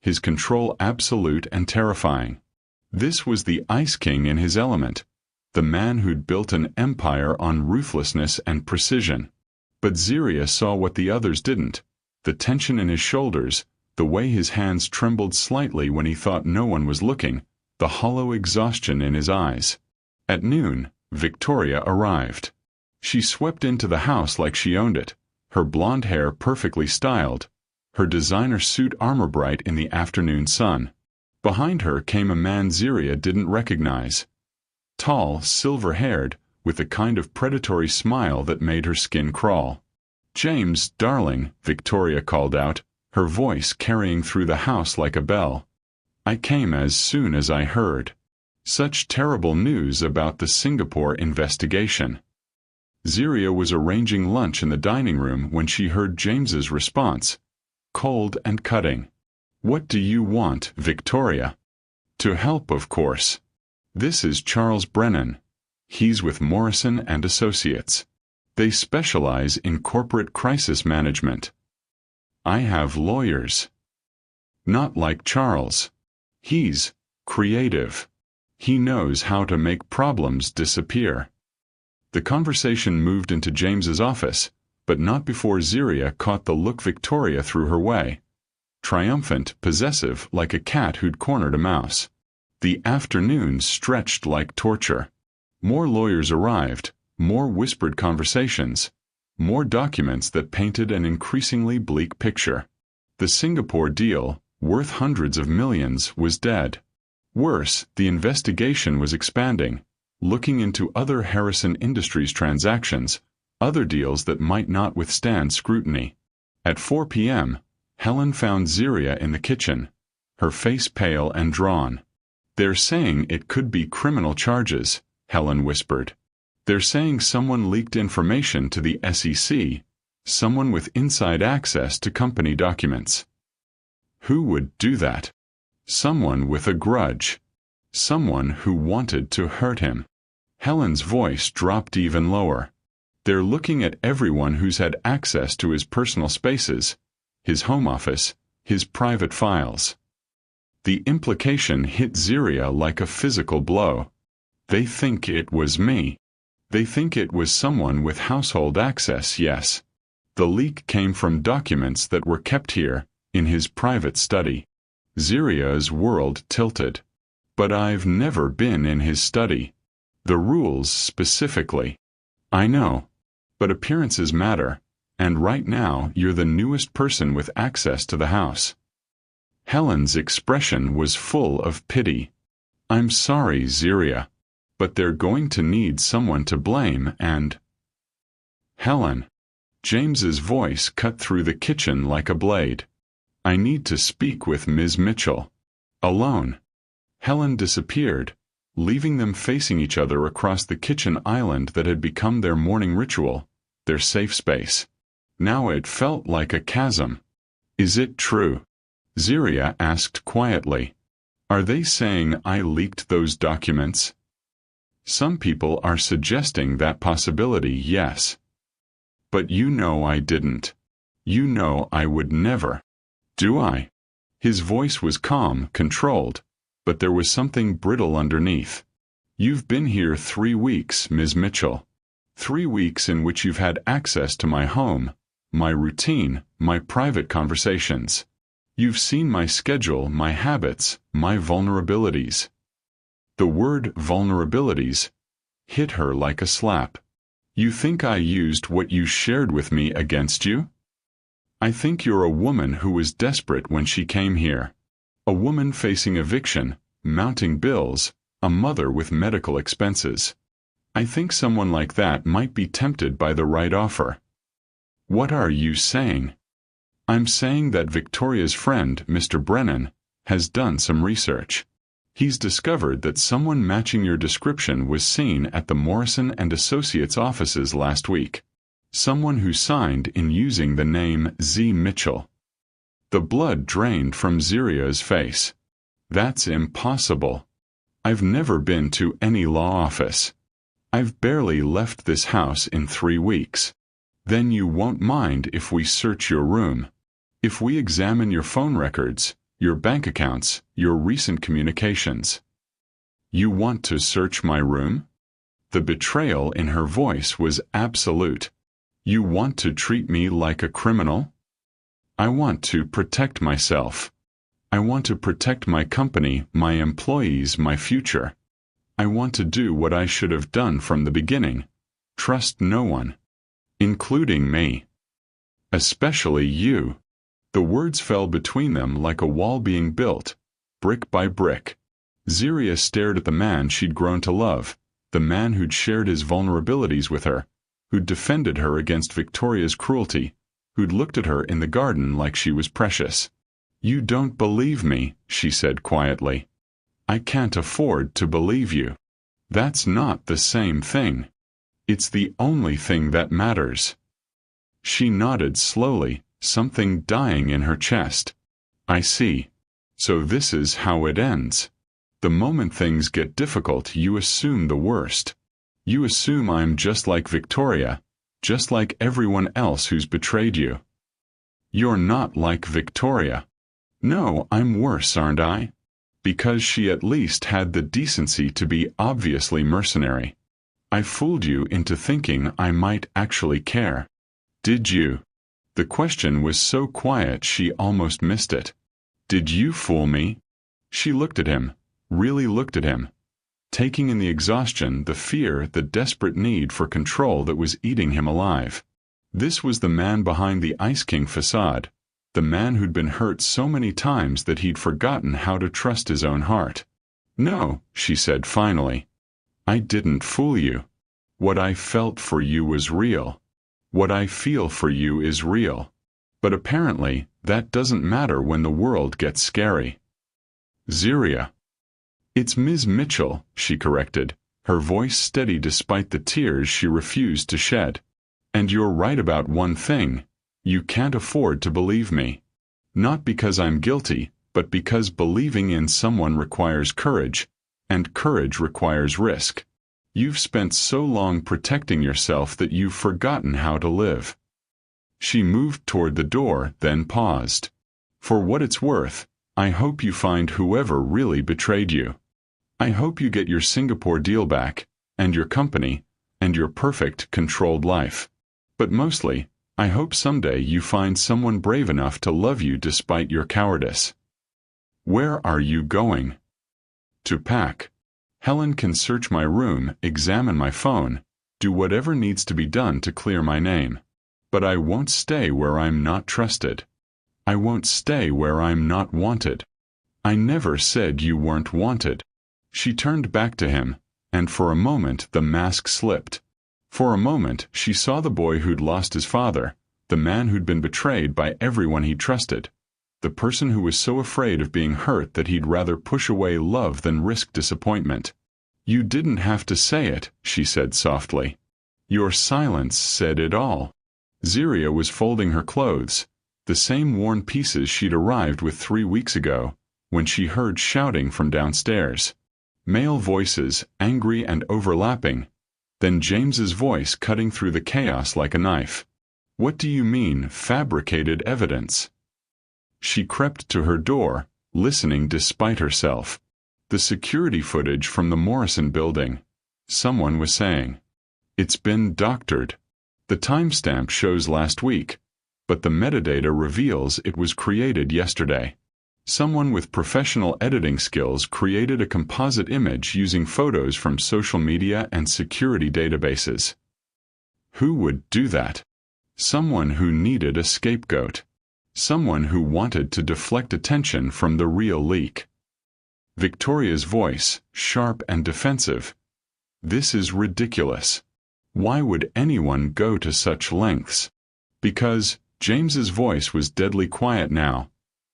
Speaker 1: his control absolute and terrifying. This was the Ice King in his element, the man who'd built an empire on ruthlessness and precision. But Zeriah saw what the others didn't: the tension in his shoulders, the way his hands trembled slightly when he thought no one was looking, the hollow exhaustion in his eyes. At noon, Victoria arrived. She swept into the house like she owned it, her blonde hair perfectly styled, her designer suit armor-bright in the afternoon sun. Behind her came a man Zeriah didn't recognize. Tall, silver-haired, with a kind of predatory smile that made her skin crawl. "James, darling," Victoria called out, her voice carrying through the house like a bell. "I came as soon as I heard. Such terrible news about the Singapore investigation." Zeriah was arranging lunch in the dining room when she heard James's response, cold and cutting. "What do you want, Victoria?" "To help, of course. This is Charles Brennan. He's with Morrison and Associates. They specialize in corporate crisis management. I have lawyers. Not like Charles. He's creative. He knows how to make problems disappear." The conversation moved into James's office, but not before Zeriah caught the look Victoria threw her way. Triumphant, possessive, like a cat who'd cornered a mouse. The afternoon stretched like torture. More lawyers arrived, more whispered conversations, more documents that painted an increasingly bleak picture. The Singapore deal, worth hundreds of millions, was dead. Worse, the investigation was expanding, looking into other Harrison Industries transactions, other deals that might not withstand scrutiny. At 4 p.m., Helen found Zeriah in the kitchen, her face pale and drawn. "They're saying it could be criminal charges," Helen whispered. "They're saying someone leaked information to the SEC, someone with inside access to company documents." Who would do that? Someone with a grudge. Someone who wanted to hurt him. Helen's voice dropped even lower. "They're looking at everyone who's had access to his personal spaces, his home office, his private files." The implication hit Zeriah like a physical blow. "They think it was me. They think it was someone with household access, yes. The leak came from documents that were kept here, in his private study." Zeriah's world tilted. "But I've never been in his study. The rules specifically." "I know. But appearances matter, and right now you're the newest person with access to the house." Helen's expression was full of pity. "I'm sorry, Zeriah, but they're going to need someone to blame and—" "Helen." James's voice cut through the kitchen like a blade. "I need to speak with Ms. Mitchell. Alone." Helen disappeared, leaving them facing each other across the kitchen island that had become their morning ritual, their safe space. Now it felt like a chasm. "Is it true?" Zeriah asked quietly. "Are they saying I leaked those documents?" "Some people are suggesting that possibility, yes. But you know I didn't. You know I would never." "Do I?" His voice was calm, controlled, but there was something brittle underneath. "You've been here 3 weeks, Ms. Mitchell. 3 weeks in which you've had access to my home, my routine, my private conversations. You've seen my schedule, my habits, my vulnerabilities." The word vulnerabilities hit her like a slap. "You think I used what you shared with me against you? I think you're a woman who was desperate when she came here. A woman facing eviction, mounting bills, a mother with medical expenses. I think someone like that might be tempted by the right offer. What are you saying? I'm saying that Victoria's friend, Mr. Brennan, has done some research. He's discovered that someone matching your description was seen at the Morrison & Associates offices last week. Someone who signed in using the name Z. Mitchell. The blood drained from Zeriah's face. That's impossible. I've never been to any law office. I've barely left this house in 3 weeks. Then you won't mind if we search your room. If we examine your phone records, your bank accounts, your recent communications. You want to search my room? The betrayal in her voice was absolute. You want to treat me like a criminal? I want to protect myself. I want to protect my company, my employees, my future. I want to do what I should have done from the beginning. Trust no one. Including me. Especially you. The words fell between them like a wall being built, brick by brick. Zeriah stared at the man she'd grown to love, the man who'd shared his vulnerabilities with her, who'd defended her against Victoria's cruelty, who'd looked at her in the garden like she was precious. You don't believe me, she said quietly. I can't afford to believe you. That's not the same thing. It's the only thing that matters. She nodded slowly, something dying in her chest. I see. So this is how it ends. The moment things get difficult, you assume the worst. You assume I'm just like Victoria, just like everyone else who's betrayed you. You're not like Victoria. No, I'm worse, aren't I? Because she at least had the decency to be obviously mercenary. I fooled you into thinking I might actually care. Did you? The question was so quiet she almost missed it. Did you fool me? She looked at him, really looked at him, taking in the exhaustion, the fear, the desperate need for control that was eating him alive. This was the man behind the Ice King facade, the man who'd been hurt so many times that he'd forgotten how to trust his own heart. No, she said finally. I didn't fool you. What I felt for you was real. What I feel for you is real. But apparently, that doesn't matter when the world gets scary. Zeriah. It's Ms. Mitchell, she corrected, her voice steady despite the tears she refused to shed. And you're right about one thing. You can't afford to believe me. Not because I'm guilty, but because believing in someone requires courage, and courage requires risk. You've spent so long protecting yourself that you've forgotten how to live. She moved toward the door, then paused. For what it's worth, I hope you find whoever really betrayed you. I hope you get your Singapore deal back, and your company, and your perfect, controlled life. But mostly, I hope someday you find someone brave enough to love you despite your cowardice. Where are you going? To pack. Helen can search my room, examine my phone, do whatever needs to be done to clear my name. But I won't stay where I'm not trusted. I won't stay where I'm not wanted. I never said you weren't wanted. She turned back to him, and for a moment the mask slipped. For a moment she saw the boy who'd lost his father, the man who'd been betrayed by everyone he trusted, the person who was so afraid of being hurt that he'd rather push away love than risk disappointment. You didn't have to say it, she said softly. Your silence said it all. Zeriah was folding her clothes, the same worn pieces she'd arrived with 3 weeks ago, when she heard shouting from downstairs. Male voices, angry and overlapping, then James's voice cutting through the chaos like a knife. What do you mean, fabricated evidence? She crept to her door, listening despite herself. The security footage from the Morrison building. Someone was saying. It's been doctored. The timestamp shows last week, but the metadata reveals it was created yesterday. Someone with professional editing skills created a composite image using photos from social media and security databases. Who would do that? Someone who needed a scapegoat. Someone who wanted to deflect attention from the real leak. Victoria's voice, sharp and defensive. This is ridiculous. Why would anyone go to such lengths? Because James's voice was deadly quiet now.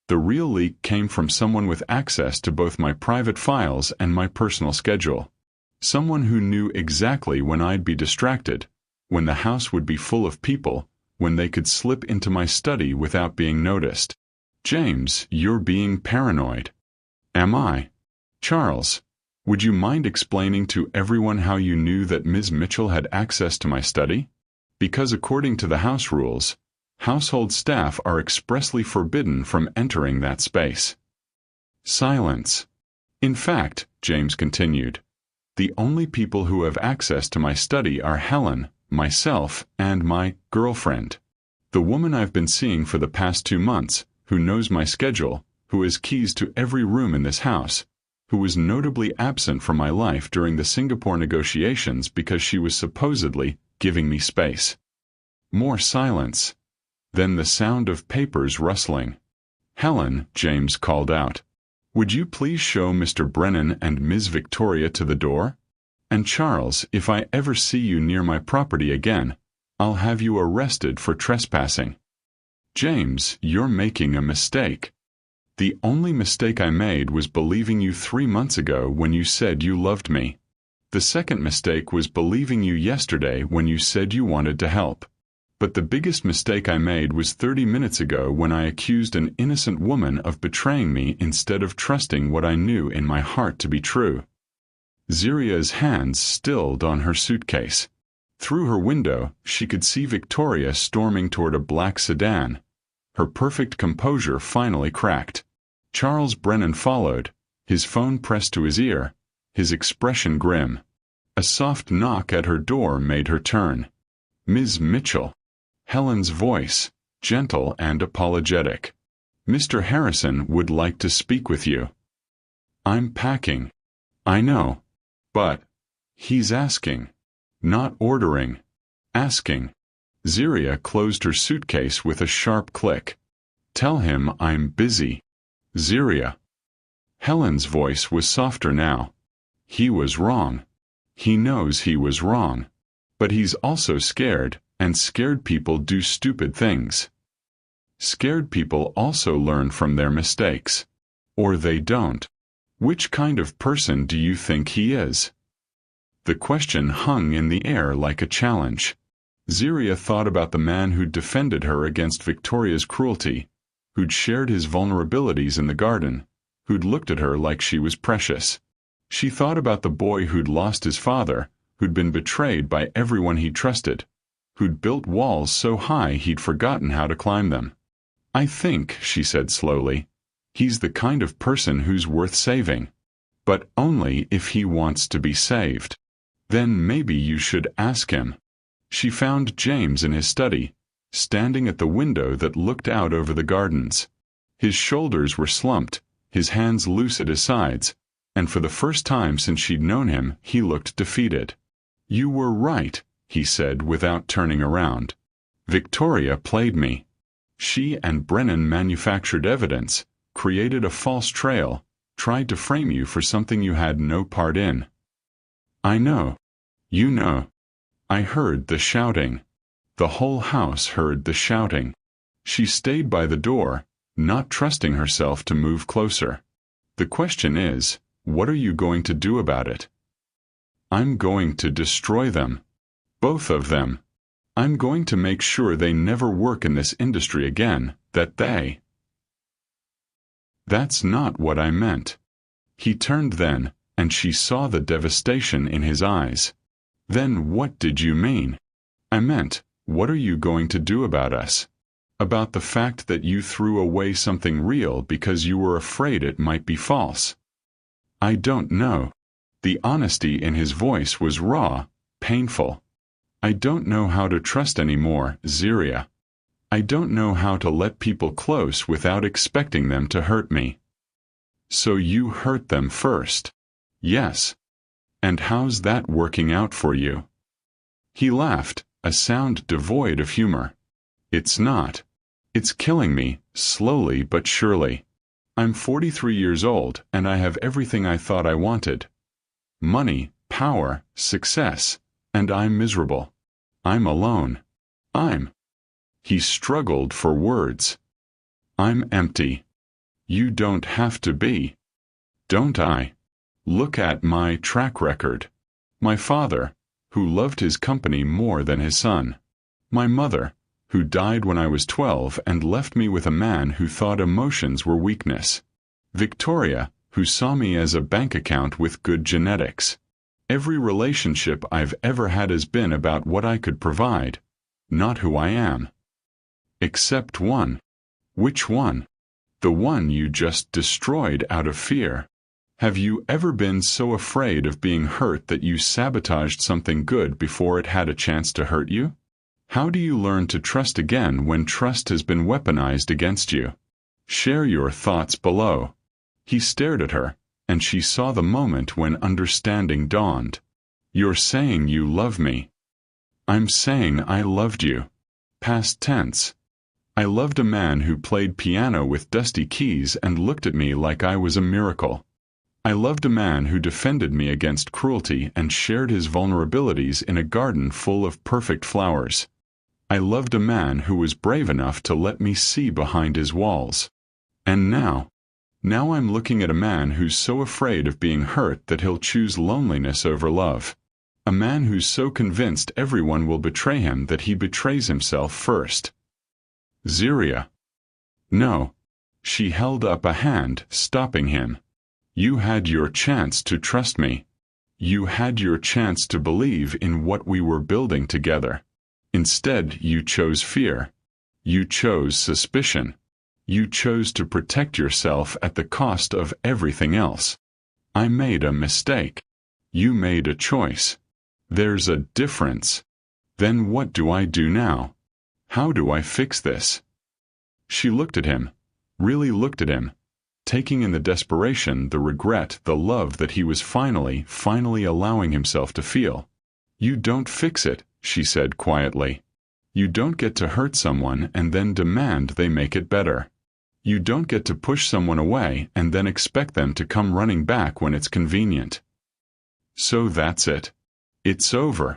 Speaker 1: The real leak came from someone with access to both my private files and my personal schedule. Someone who knew exactly when I'd be distracted, when the house would be full of people, when they could slip into my study without being noticed. James, you're being paranoid. Am I? Charles, would you mind explaining to everyone how you knew that Ms. Mitchell had access to my study? Because according to the house rules, household staff are expressly forbidden from entering that space. Silence. In fact, James continued, the only people who have access to my study are Helen, myself, and my girlfriend. The woman I've been seeing for the past 2 months, who knows my schedule, who has keys to every room in this house, who was notably absent from my life during the Singapore negotiations because she was supposedly giving me space. More silence. Then the sound of papers rustling. Helen, James called out. Would you please show Mr. Brennan and Ms. Victoria to the door? And Charles, if I ever see you near my property again, I'll have you arrested for trespassing. James, you're making a mistake. The only mistake I made was believing you 3 months ago when you said you loved me. The second mistake was believing you yesterday when you said you wanted to help. But the biggest mistake I made was 30 minutes ago when I accused an innocent woman of betraying me instead of trusting what I knew in my heart to be true. Zeriah's hands stilled on her suitcase. Through her window, she could see Victoria storming toward a black sedan. Her perfect composure finally cracked. Charles Brennan followed, his phone pressed to his ear, his expression grim. A soft knock at her door made her turn. Ms. Mitchell. Helen's voice, gentle and apologetic. Mr. Harrison would like to speak with you. I'm packing. I know. But he's asking. Not ordering. Asking. Zeriah closed her suitcase with a sharp click. Tell him I'm busy. Zeriah. Helen's voice was softer now. He was wrong. He knows he was wrong. But he's also scared, and scared people do stupid things. Scared people also learn from their mistakes. Or they don't. Which kind of person do you think he is? The question hung in the air like a challenge. Zeriah thought about the man who'd defended her against Victoria's cruelty, who'd shared his vulnerabilities in the garden, who'd looked at her like she was precious. She thought about the boy who'd lost his father, who'd been betrayed by everyone he trusted, who'd built walls so high he'd forgotten how to climb them. I think, she said slowly, he's the kind of person who's worth saving. But only if he wants to be saved. Then maybe you should ask him. She found James in his study, standing at the window that looked out over the gardens. His shoulders were slumped, his hands loose at his sides, and for the first time since she'd known him, he looked defeated. You were right, he said without turning around. Victoria played me. She and Brennan manufactured evidence, created a false trail, tried to frame you for something you had no part in. I know. You know. I heard the shouting. The whole house heard the shouting. She stayed by the door, not trusting herself to move closer. The question is, what are you going to do about it? I'm going to destroy them. Both of them. I'm going to make sure they never work in this industry again, that they... That's not what I meant. He turned then, and she saw the devastation in his eyes. Then what did you mean? I meant, what are you going to do about us? About the fact that you threw away something real because you were afraid it might be false. I don't know. The honesty in his voice was raw, painful. I don't know how to trust anymore, Zeriah. I don't know how to let people close without expecting them to hurt me. So you hurt them first. Yes. And how's that working out for you? He laughed, a sound devoid of humor. It's not. It's killing me, slowly but surely. I'm 43 years old, and I have everything I thought I wanted. Money, power, success, and I'm miserable. I'm alone. He struggled for words. I'm empty. You don't have to be. Don't I? Look at my track record. My father, who loved his company more than his son. My mother, who died when I was 12 and left me with a man who thought emotions were weakness. Victoria, who saw me as a bank account with good genetics. Every relationship I've ever had has been about what I could provide, not who I am. Except one. Which one? The one you just destroyed out of fear. Have you ever been so afraid of being hurt that you sabotaged something good before it had a chance to hurt you? How do you learn to trust again when trust has been weaponized against you? Share your thoughts below. He stared at her, and she saw the moment when understanding dawned. You're saying you love me. I'm saying I loved you. Past tense. I loved a man who played piano with dusty keys and looked at me like I was a miracle. I loved a man who defended me against cruelty and shared his vulnerabilities in a garden full of perfect flowers. I loved a man who was brave enough to let me see behind his walls. And now I'm looking at a man who's so afraid of being hurt that he'll choose loneliness over love. A man who's so convinced everyone will betray him that he betrays himself first. Zeriah. No. She held up a hand, stopping him. You had your chance to trust me. You had your chance to believe in what we were building together. Instead, you chose fear. You chose suspicion. You chose to protect yourself at the cost of everything else. I made a mistake. You made a choice. There's a difference. Then what do I do now? How do I fix this? She looked at him, really looked at him, taking in the desperation, the regret, the love that he was finally allowing himself to feel. You don't fix it, she said quietly. You don't get to hurt someone and then demand they make it better. You don't get to push someone away and then expect them to come running back when it's convenient. So that's it. It's over.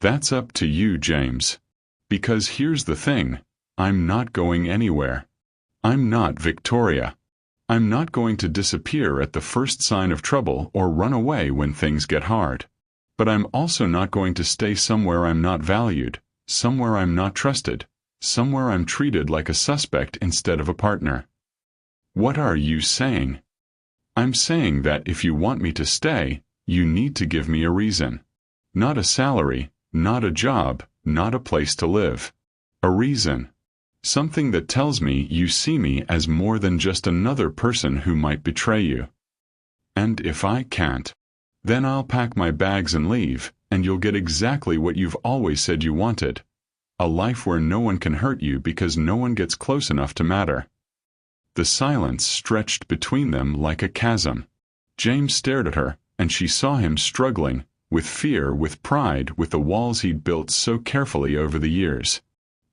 Speaker 1: That's up to you, James. Because here's the thing, I'm not going anywhere. I'm not Victoria. I'm not going to disappear at the first sign of trouble or run away when things get hard. But I'm also not going to stay somewhere I'm not valued, somewhere I'm not trusted, somewhere I'm treated like a suspect instead of a partner. What are you saying? I'm saying that if you want me to stay, you need to give me a reason. Not a salary, not a job, not a place to live. A reason. Something that tells me you see me as more than just another person who might betray you. And if I can't, then I'll pack my bags and leave, and you'll get exactly what you've always said you wanted. A life where no one can hurt you because no one gets close enough to matter. The silence stretched between them like a chasm. James stared at her, and she saw him struggling, with fear, with pride, with the walls he'd built so carefully over the years.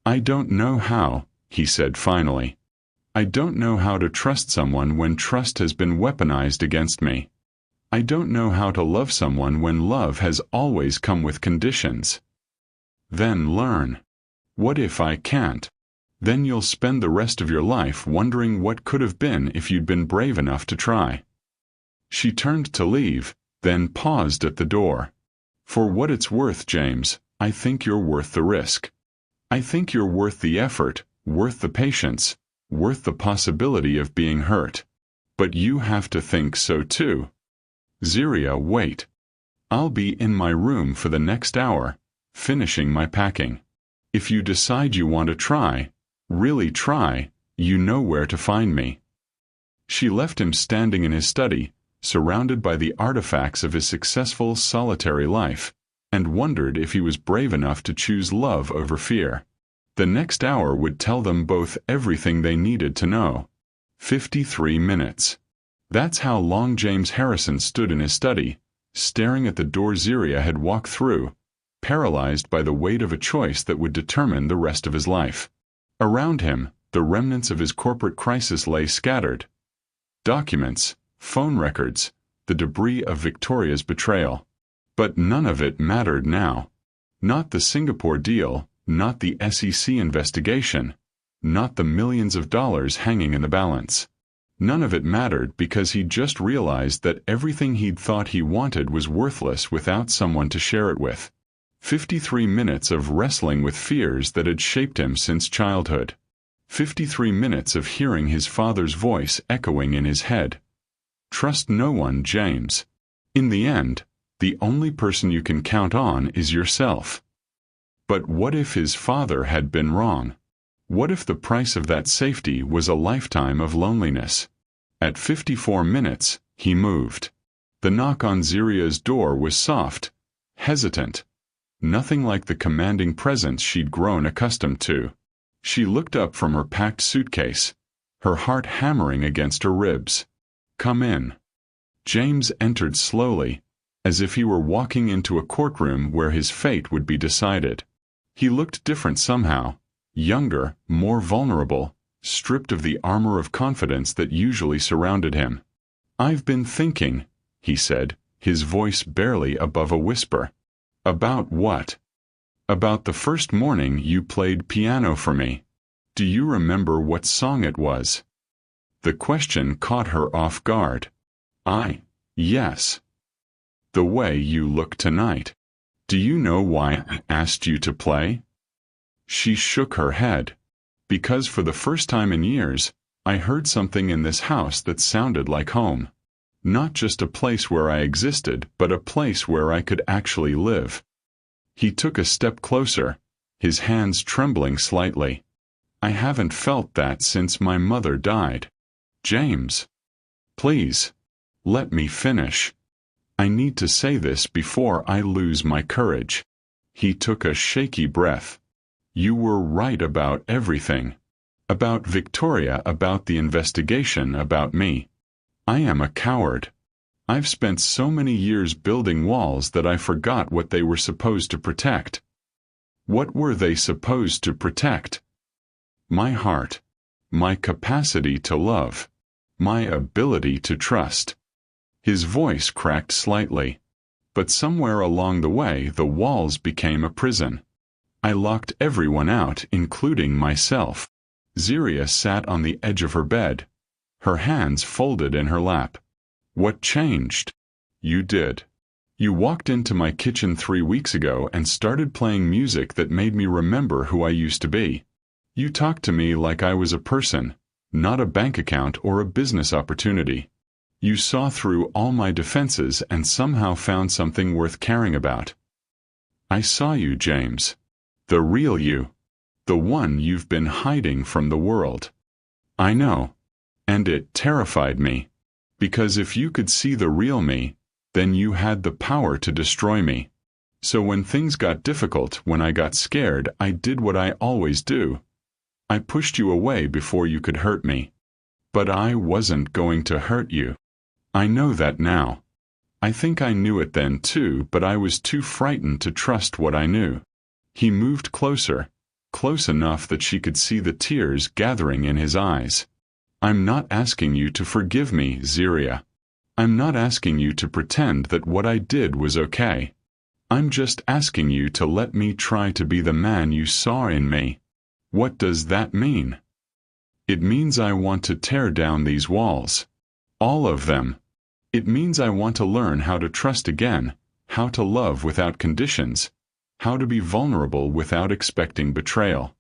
Speaker 1: I don't know how, he said finally. I don't know how to trust someone when trust has been weaponized against me. I don't know how to love someone when love has always come with conditions. Then learn. What if I can't? Then you'll spend the rest of your life wondering what could have been if you'd been brave enough to try. She turned to leave, then paused at the door. For what it's worth, James, I think you're worth the risk. I think you're worth the effort, worth the patience, worth the possibility of being hurt. But you have to think so too. Zeriah, wait. I'll be in my room for the next hour, finishing my packing. If you decide you want to try, really try, you know where to find me. She left him standing in his study, surrounded by the artifacts of his successful solitary life, and wondered if he was brave enough to choose love over fear. The next hour would tell them both everything they needed to know. 53 minutes. That's how long James Harrison stood in his study, staring at the door Zeriah had walked through, paralyzed by the weight of a choice that would determine the rest of his life. Around him, the remnants of his corporate crisis lay scattered. documents, phone records, the debris of Victoria's betrayal. But none of it mattered now. Not the Singapore deal, not the SEC investigation, not the millions of dollars hanging in the balance. None of it mattered because he'd just realized that everything he'd thought he wanted was worthless without someone to share it with. 53 minutes of wrestling with fears that had shaped him since childhood. 53 minutes of hearing his father's voice echoing in his head. Trust no one, James. In the end, the only person you can count on is yourself. But what if his father had been wrong? What if the price of that safety was a lifetime of loneliness? At 54 minutes, he moved. The knock on Zeriah's door was soft, hesitant. Nothing like the commanding presence she'd grown accustomed to. She looked up from her packed suitcase, her heart hammering against her ribs. "Come in." James entered slowly, as if he were walking into a courtroom where his fate would be decided. He looked different somehow, younger, more vulnerable, stripped of the armor of confidence that usually surrounded him. "I've been thinking," he said, his voice barely above a whisper. "About what?" "About the first morning you played piano for me. Do you remember what song it was?" The question caught her off guard. Yes. "The way you look tonight. Do you know why I asked you to play?" She shook her head. "Because for the first time in years, I heard something in this house that sounded like home. Not just a place where I existed, but a place where I could actually live." He took a step closer, his hands trembling slightly. "I haven't felt that since my mother died." "James. Please. Let me finish. I need to say this before I lose my courage." He took a shaky breath. "You were right about everything. About Victoria, about the investigation, about me. I am a coward. I've spent so many years building walls that I forgot what they were supposed to protect." What were they supposed to protect? My heart. My capacity to love. My ability to trust. His voice cracked slightly. But somewhere along the way the walls became a prison. I locked everyone out, including myself. Zeriah sat on the edge of her bed, her hands folded in her lap. "What changed?" "You did. You walked into my kitchen 3 weeks ago and started playing music that made me remember who I used to be. You talked to me like I was a person, not a bank account or a business opportunity. You saw through all my defenses and somehow found something worth caring about. I saw you, James. The real you. The one you've been hiding from the world. I know. And it terrified me. Because if you could see the real me, then you had the power to destroy me. So when things got difficult, when I got scared, I did what I always do. I pushed you away before you could hurt me. But I wasn't going to hurt you. I know that now. I think I knew it then too, but I was too frightened to trust what I knew." He moved closer, close enough that she could see the tears gathering in his eyes. "I'm not asking you to forgive me, Zeriah. I'm not asking you to pretend that what I did was okay. I'm just asking you to let me try to be the man you saw in me." "What does that mean?" "It means I want to tear down these walls. All of them. It means I want to learn how to trust again, how to love without conditions, how to be vulnerable without expecting betrayal."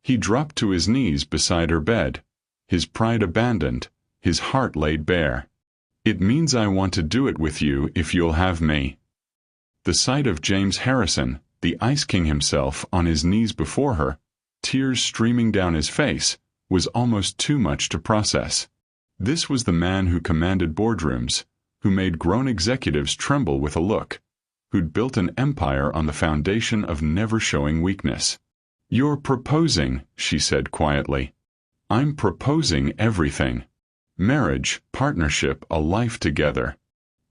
Speaker 1: He dropped to his knees beside her bed, his pride abandoned, his heart laid bare. "It means I want to do it with you if you'll have me." The sight of James Harrison, the Ice King himself, on his knees before her, tears streaming down his face, was almost too much to process. This was the man who commanded boardrooms, who made grown executives tremble with a look, who'd built an empire on the foundation of never showing weakness. "You're proposing," she said quietly. "I'm proposing everything. Marriage, partnership, a life together.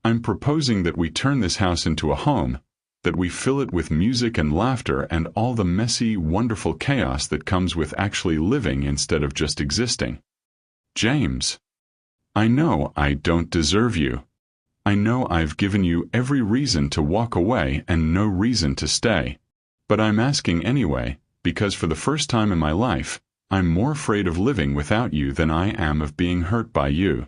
Speaker 1: I'm proposing that we turn this house into a home, that we fill it with music and laughter and all the messy, wonderful chaos that comes with actually living instead of just existing." "James." I know I don't deserve you. I know I've given you every reason to walk away and no reason to stay. But I'm asking anyway, because for the first time in my life, I'm more afraid of living without you than I am of being hurt by you."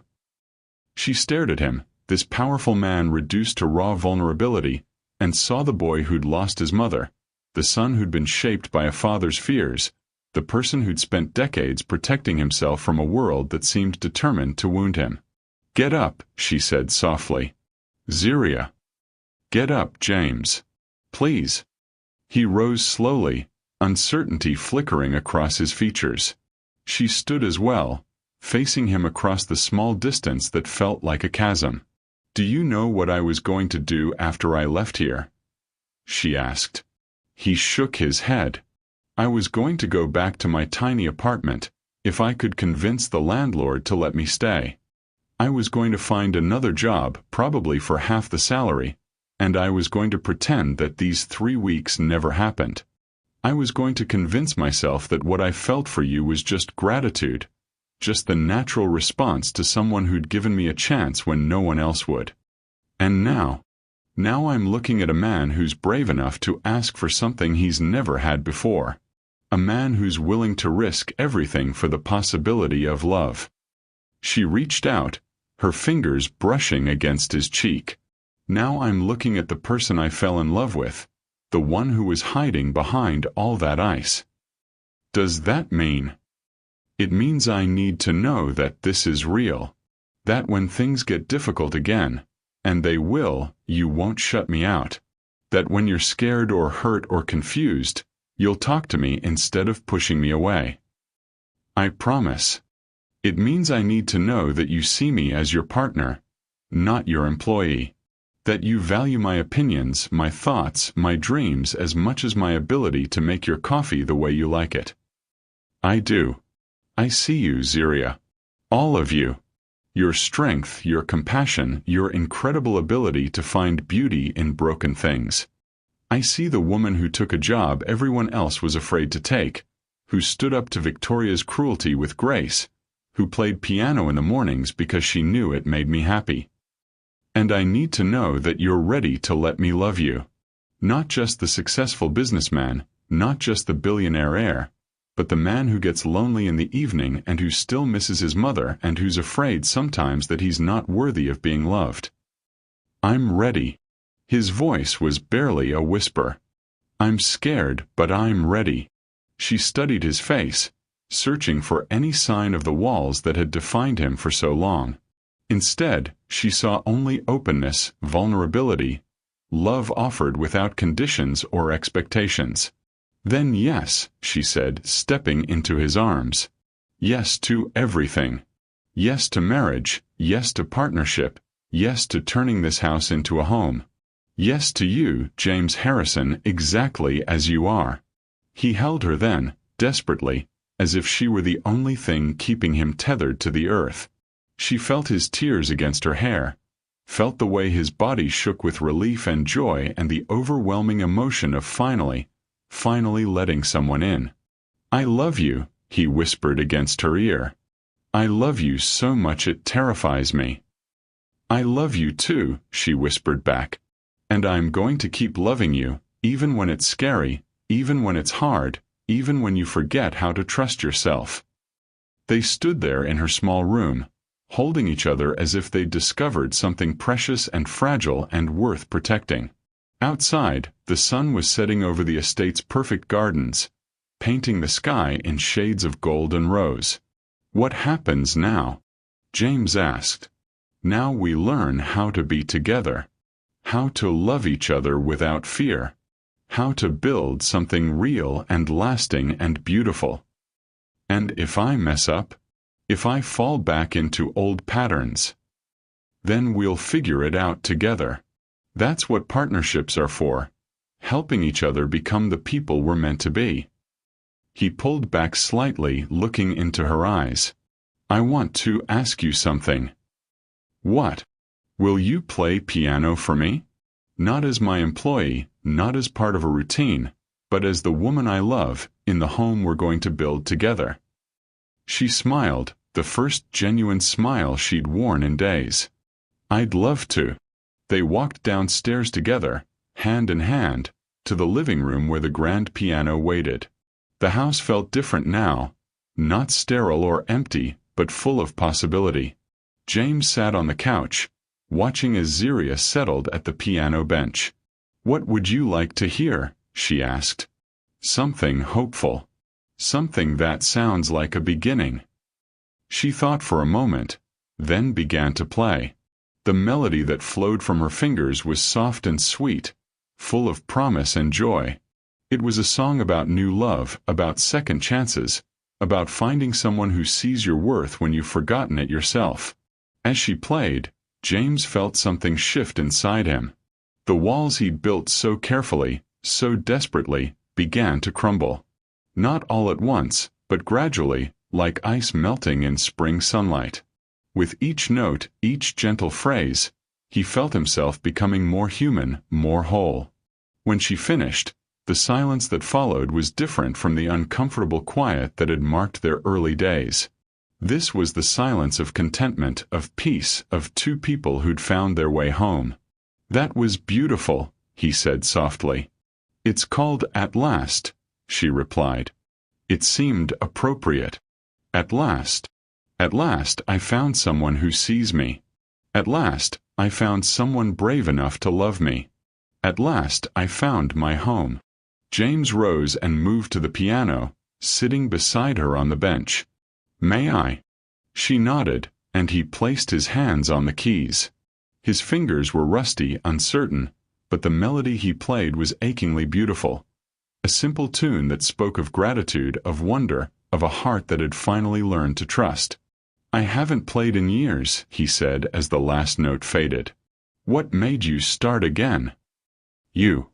Speaker 1: She stared at him, this powerful man reduced to raw vulnerability, and saw the boy who'd lost his mother, the son who'd been shaped by a father's fears, the person who'd spent decades protecting himself from a world that seemed determined to wound him. "Get up," she said softly. "Zeriah." "Get up, James. Please." He rose slowly, uncertainty flickering across his features. She stood as well, facing him across the small distance that felt like a chasm. "Do you know what I was going to do after I left here?" she asked. He shook his head. "I was going to go back to my tiny apartment, if I could convince the landlord to let me stay. I was going to find another job, probably for half the salary, and I was going to pretend that these 3 weeks never happened. I was going to convince myself that what I felt for you was just gratitude, just the natural response to someone who'd given me a chance when no one else would. And now I'm looking at a man who's brave enough to ask for something he's never had before. A man who's willing to risk everything for the possibility of love." She reached out, her fingers brushing against his cheek. "Now I'm looking at the person I fell in love with, the one who was hiding behind all that ice. Does that mean? It means I need to know that this is real. That when things get difficult again, and they will, you won't shut me out. That when you're scared or hurt or confused, you'll talk to me instead of pushing me away. I promise. It means I need to know that you see me as your partner, not your employee. That you value my opinions, my thoughts, my dreams as much as my ability to make your coffee the way you like it. I do. I see you, Zeriah. All of you. Your strength, your compassion, your incredible ability to find beauty in broken things. I see the woman who took a job everyone else was afraid to take, who stood up to Victoria's cruelty with grace, who played piano in the mornings because she knew it made me happy. And I need to know that you're ready to let me love you. Not just the successful businessman, not just the billionaire heir, but the man who gets lonely in the evening and who still misses his mother and who's afraid sometimes that he's not worthy of being loved. I'm ready." His voice was barely a whisper. "I'm scared, but I'm ready." She studied his face, searching for any sign of the walls that had defined him for so long. Instead, she saw only openness, vulnerability, love offered without conditions or expectations. "Then yes," she said, stepping into his arms. "Yes to everything. Yes to marriage, yes to partnership, yes to turning this house into a home. Yes to you, James Harrison, exactly as you are." He held her then, desperately, as if she were the only thing keeping him tethered to the earth. She felt his tears against her hair, felt the way his body shook with relief and joy and the overwhelming emotion of finally letting someone in. "I love you," he whispered against her ear. "I love you so much it terrifies me." "I love you too," she whispered back. "And I'm going to keep loving you, even when it's scary, even when it's hard, even when you forget how to trust yourself." They stood there in her small room, holding each other as if they'd discovered something precious and fragile and worth protecting. Outside, the sun was setting over the estate's perfect gardens, painting the sky in shades of gold and rose. "What happens now?" James asked. "Now we learn how to be together. How to love each other without fear. How to build something real and lasting and beautiful. And if I mess up, if I fall back into old patterns, then we'll figure it out together. That's what partnerships are for, helping each other become the people we're meant to be." He pulled back slightly, looking into her eyes. "I want to ask you something." "What? Will you play piano for me? Not as my employee, not as part of a routine, but as the woman I love, in the home we're going to build together." She smiled, the first genuine smile she'd worn in days. "I'd love to." They walked downstairs together, hand in hand, to the living room where the grand piano waited. The house felt different now, not sterile or empty, but full of possibility. James sat on the couch, watching as Zeriah settled at the piano bench. "What would you like to hear?" she asked. "Something hopeful. Something that sounds like a beginning." She thought for a moment, then began to play. The melody that flowed from her fingers was soft and sweet, full of promise and joy. It was a song about new love, about second chances, about finding someone who sees your worth when you've forgotten it yourself. As she played, James felt something shift inside him. The walls he'd built so carefully, so desperately, began to crumble. Not all at once, but gradually, like ice melting in spring sunlight. With each note, each gentle phrase, he felt himself becoming more human, more whole. When she finished, the silence that followed was different from the uncomfortable quiet that had marked their early days. This was the silence of contentment, of peace, of two people who'd found their way home. "That was beautiful," he said softly. "It's called At Last," she replied. It seemed appropriate. At last I found someone who sees me. At last, I found someone brave enough to love me. At last, I found my home." James rose and moved to the piano, sitting beside her on the bench. "May I?" She nodded, and he placed his hands on the keys. His fingers were rusty, uncertain, but the melody he played was achingly beautiful. A simple tune that spoke of gratitude, of wonder, of a heart that had finally learned to trust. "I haven't played in years," he said as the last note faded. "What made you start again?" "You.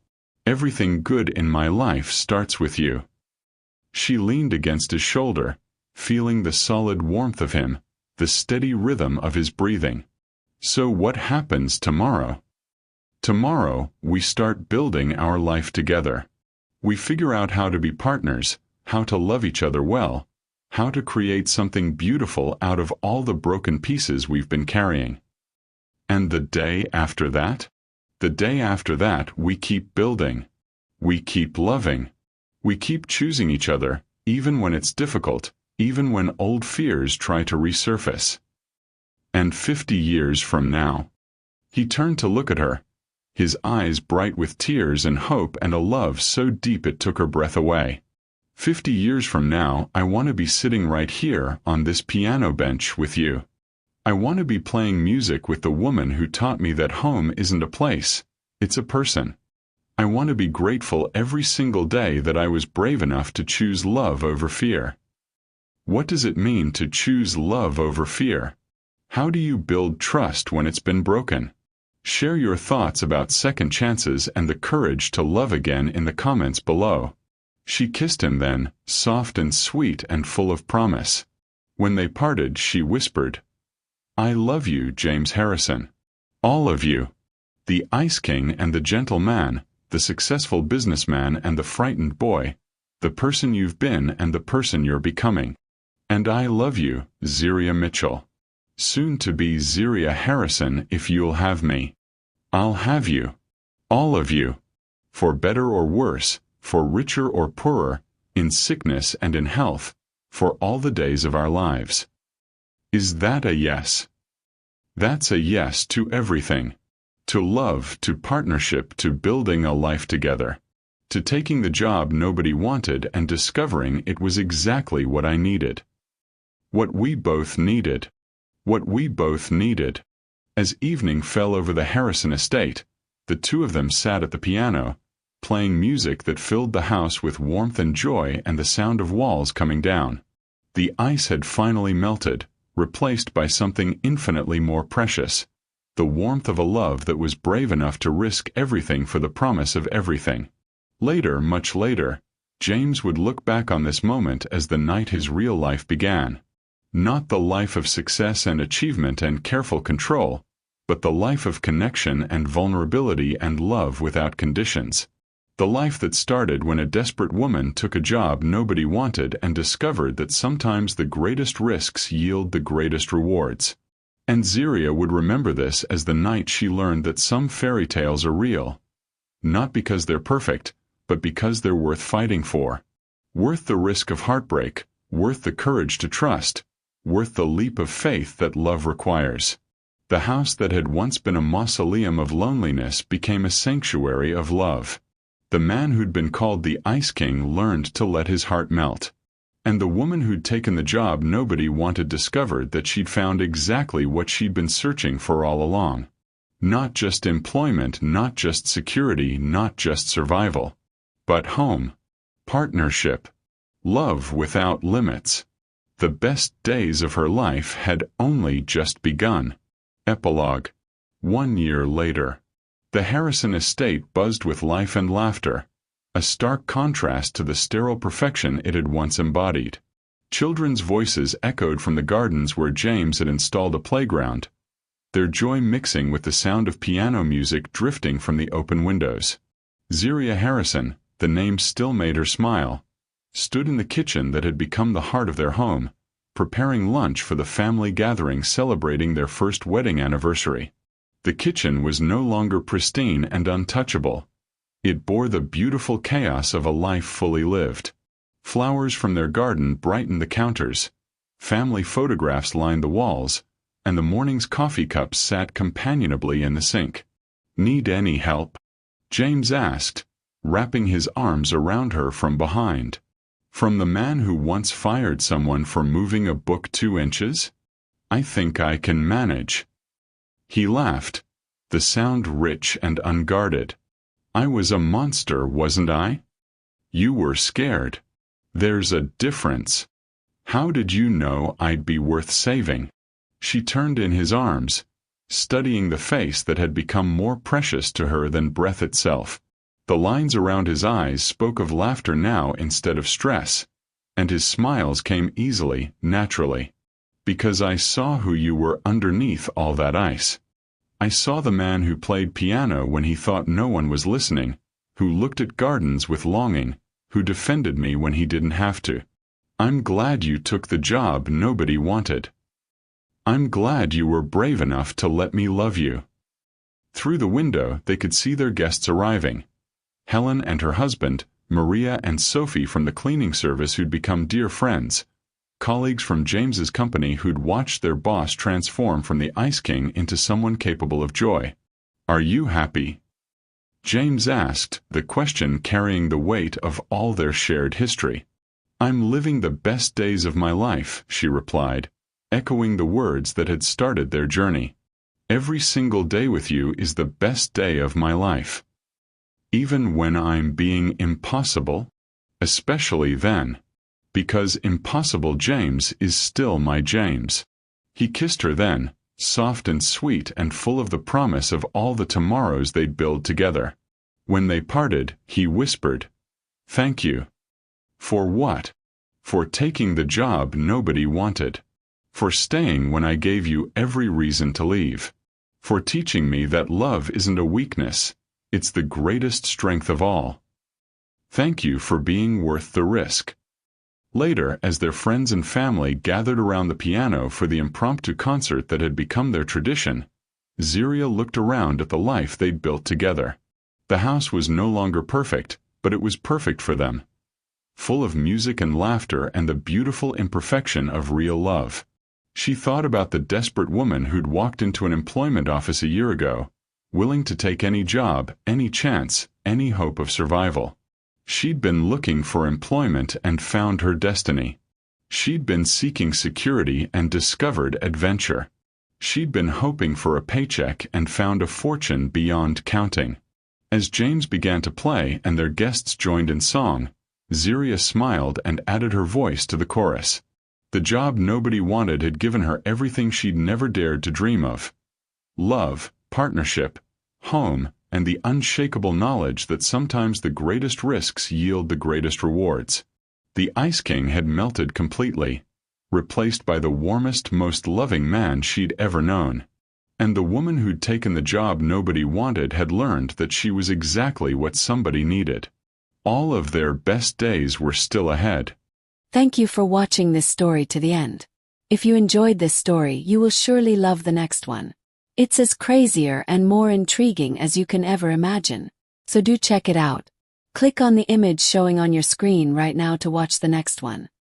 Speaker 1: Everything good in my life starts with you." She leaned against his shoulder, feeling the solid warmth of him, the steady rhythm of his breathing. "So what happens tomorrow?" "Tomorrow, we start building our life together. We figure out how to be partners, how to love each other well, how to create something beautiful out of all the broken pieces we've been carrying." "And the day after that?" "The day after that, we keep building. We keep loving. We keep choosing each other, even when it's difficult, even when old fears try to resurface." "And 50 years from now?" He turned to look at her, his eyes bright with tears and hope and a love so deep it took her breath away. 50 years from now, I want to be sitting right here on this piano bench with you. I want to be playing music with the woman who taught me that home isn't a place, it's a person. I want to be grateful every single day that I was brave enough to choose love over fear." What does it mean to choose love over fear? How do you build trust when it's been broken? Share your thoughts about second chances and the courage to love again in the comments below. She kissed him then, soft and sweet and full of promise. When they parted, she whispered, "I love you, James Harrison. All of you. The Ice King and the gentle man, the successful businessman and the frightened boy, the person you've been and the person you're becoming. And I love you, Zeriah Mitchell. Soon to be Zeriah Harrison if you'll have me. I'll have you. All of you. For better or worse, for richer or poorer, in sickness and in health, for all the days of our lives." Is that a yes? That's a yes to everything. To love, to partnership, to building a life together. To taking the job nobody wanted and discovering it was exactly what I needed. What we both needed. What we both needed. As evening fell over the Harrison estate, the two of them sat at the piano, playing music that filled the house with warmth and joy and the sound of walls coming down. The ice had finally melted, replaced by something infinitely more precious, the warmth of a love that was brave enough to risk everything for the promise of everything. Later, much later, James would look back on this moment as the night his real life began. Not the life of success and achievement and careful control, but the life of connection and vulnerability and love without conditions. The life that started when a desperate woman took a job nobody wanted and discovered that sometimes the greatest risks yield the greatest rewards. And Zeriah would remember this as the night she learned that some fairy tales are real. Not because they're perfect, but because they're worth fighting for. Worth the risk of heartbreak, worth the courage to trust, worth the leap of faith that love requires. The house that had once been a mausoleum of loneliness became a sanctuary of love. The man who'd been called the Ice King learned to let his heart melt. And the woman who'd taken the job nobody wanted discovered that she'd found exactly what she'd been searching for all along. Not just employment, not just security, not just survival, but home, partnership, love without limits. The best days of her life had only just begun. Epilogue. 1 year later. The Harrison estate buzzed with life and laughter, a stark contrast to the sterile perfection it had once embodied. Children's voices echoed from the gardens where James had installed a playground, their joy mixing with the sound of piano music drifting from the open windows. Zeriah Harrison, the name still made her smile, stood in the kitchen that had become the heart of their home, preparing lunch for the family gathering celebrating their first wedding anniversary. The kitchen was no longer pristine and untouchable. It bore the beautiful chaos of a life fully lived. Flowers from their garden brightened the counters, family photographs lined the walls, and the morning's coffee cups sat companionably in the sink. "Need any help?" James asked, wrapping his arms around her from behind. "From the man who once fired someone for moving a book 2 inches? I think I can manage." He laughed, the sound rich and unguarded. "I was a monster, wasn't I? You were scared. There's a difference. How did you know I'd be worth saving?" She turned in his arms, studying the face that had become more precious to her than breath itself. The lines around his eyes spoke of laughter now instead of stress, and his smiles came easily, naturally. "Because I saw who you were underneath all that ice. I saw the man who played piano when he thought no one was listening, who looked at gardens with longing, who defended me when he didn't have to. I'm glad you took the job nobody wanted. I'm glad you were brave enough to let me love you." Through the window they could see their guests arriving. Helen and her husband, Maria and Sophie from the cleaning service who'd become dear friends, colleagues from James's company who'd watched their boss transform from the Ice King into someone capable of joy. "Are you happy?" James asked, the question carrying the weight of all their shared history. "I'm living the best days of my life," she replied, echoing the words that had started their journey. "Every single day with you is the best day of my life. Even when I'm being impossible? Especially then. Because impossible James is still my James." He kissed her then, soft and sweet and full of the promise of all the tomorrows they'd build together. When they parted, he whispered, "Thank you." "For what?" "For taking the job nobody wanted. For staying when I gave you every reason to leave. For teaching me that love isn't a weakness, it's the greatest strength of all. Thank you for being worth the risk." Later, as their friends and family gathered around the piano for the impromptu concert that had become their tradition, Zeriah looked around at the life they'd built together. The house was no longer perfect, but it was perfect for them. Full of music and laughter and the beautiful imperfection of real love. She thought about the desperate woman who'd walked into an employment office a year ago, willing to take any job, any chance, any hope of survival. She'd been looking for employment and found her destiny. She'd been seeking security and discovered adventure. She'd been hoping for a paycheck and found a fortune beyond counting. As James began to play and their guests joined in song, Zeriah smiled and added her voice to the chorus. The job nobody wanted had given her everything she'd never dared to dream of. Love, partnership, home, and the unshakable knowledge that sometimes the greatest risks yield the greatest rewards. The Ice King had melted completely, replaced by the warmest, most loving man she'd ever known. And the woman who'd taken the job nobody wanted had learned that she was exactly what somebody needed. All of their best days were still ahead.
Speaker 2: Thank you for watching this story to the end. If you enjoyed this story, you will surely love the next one. It's as crazier and more intriguing as you can ever imagine. So do check it out. Click on the image showing on your screen right now to watch the next one.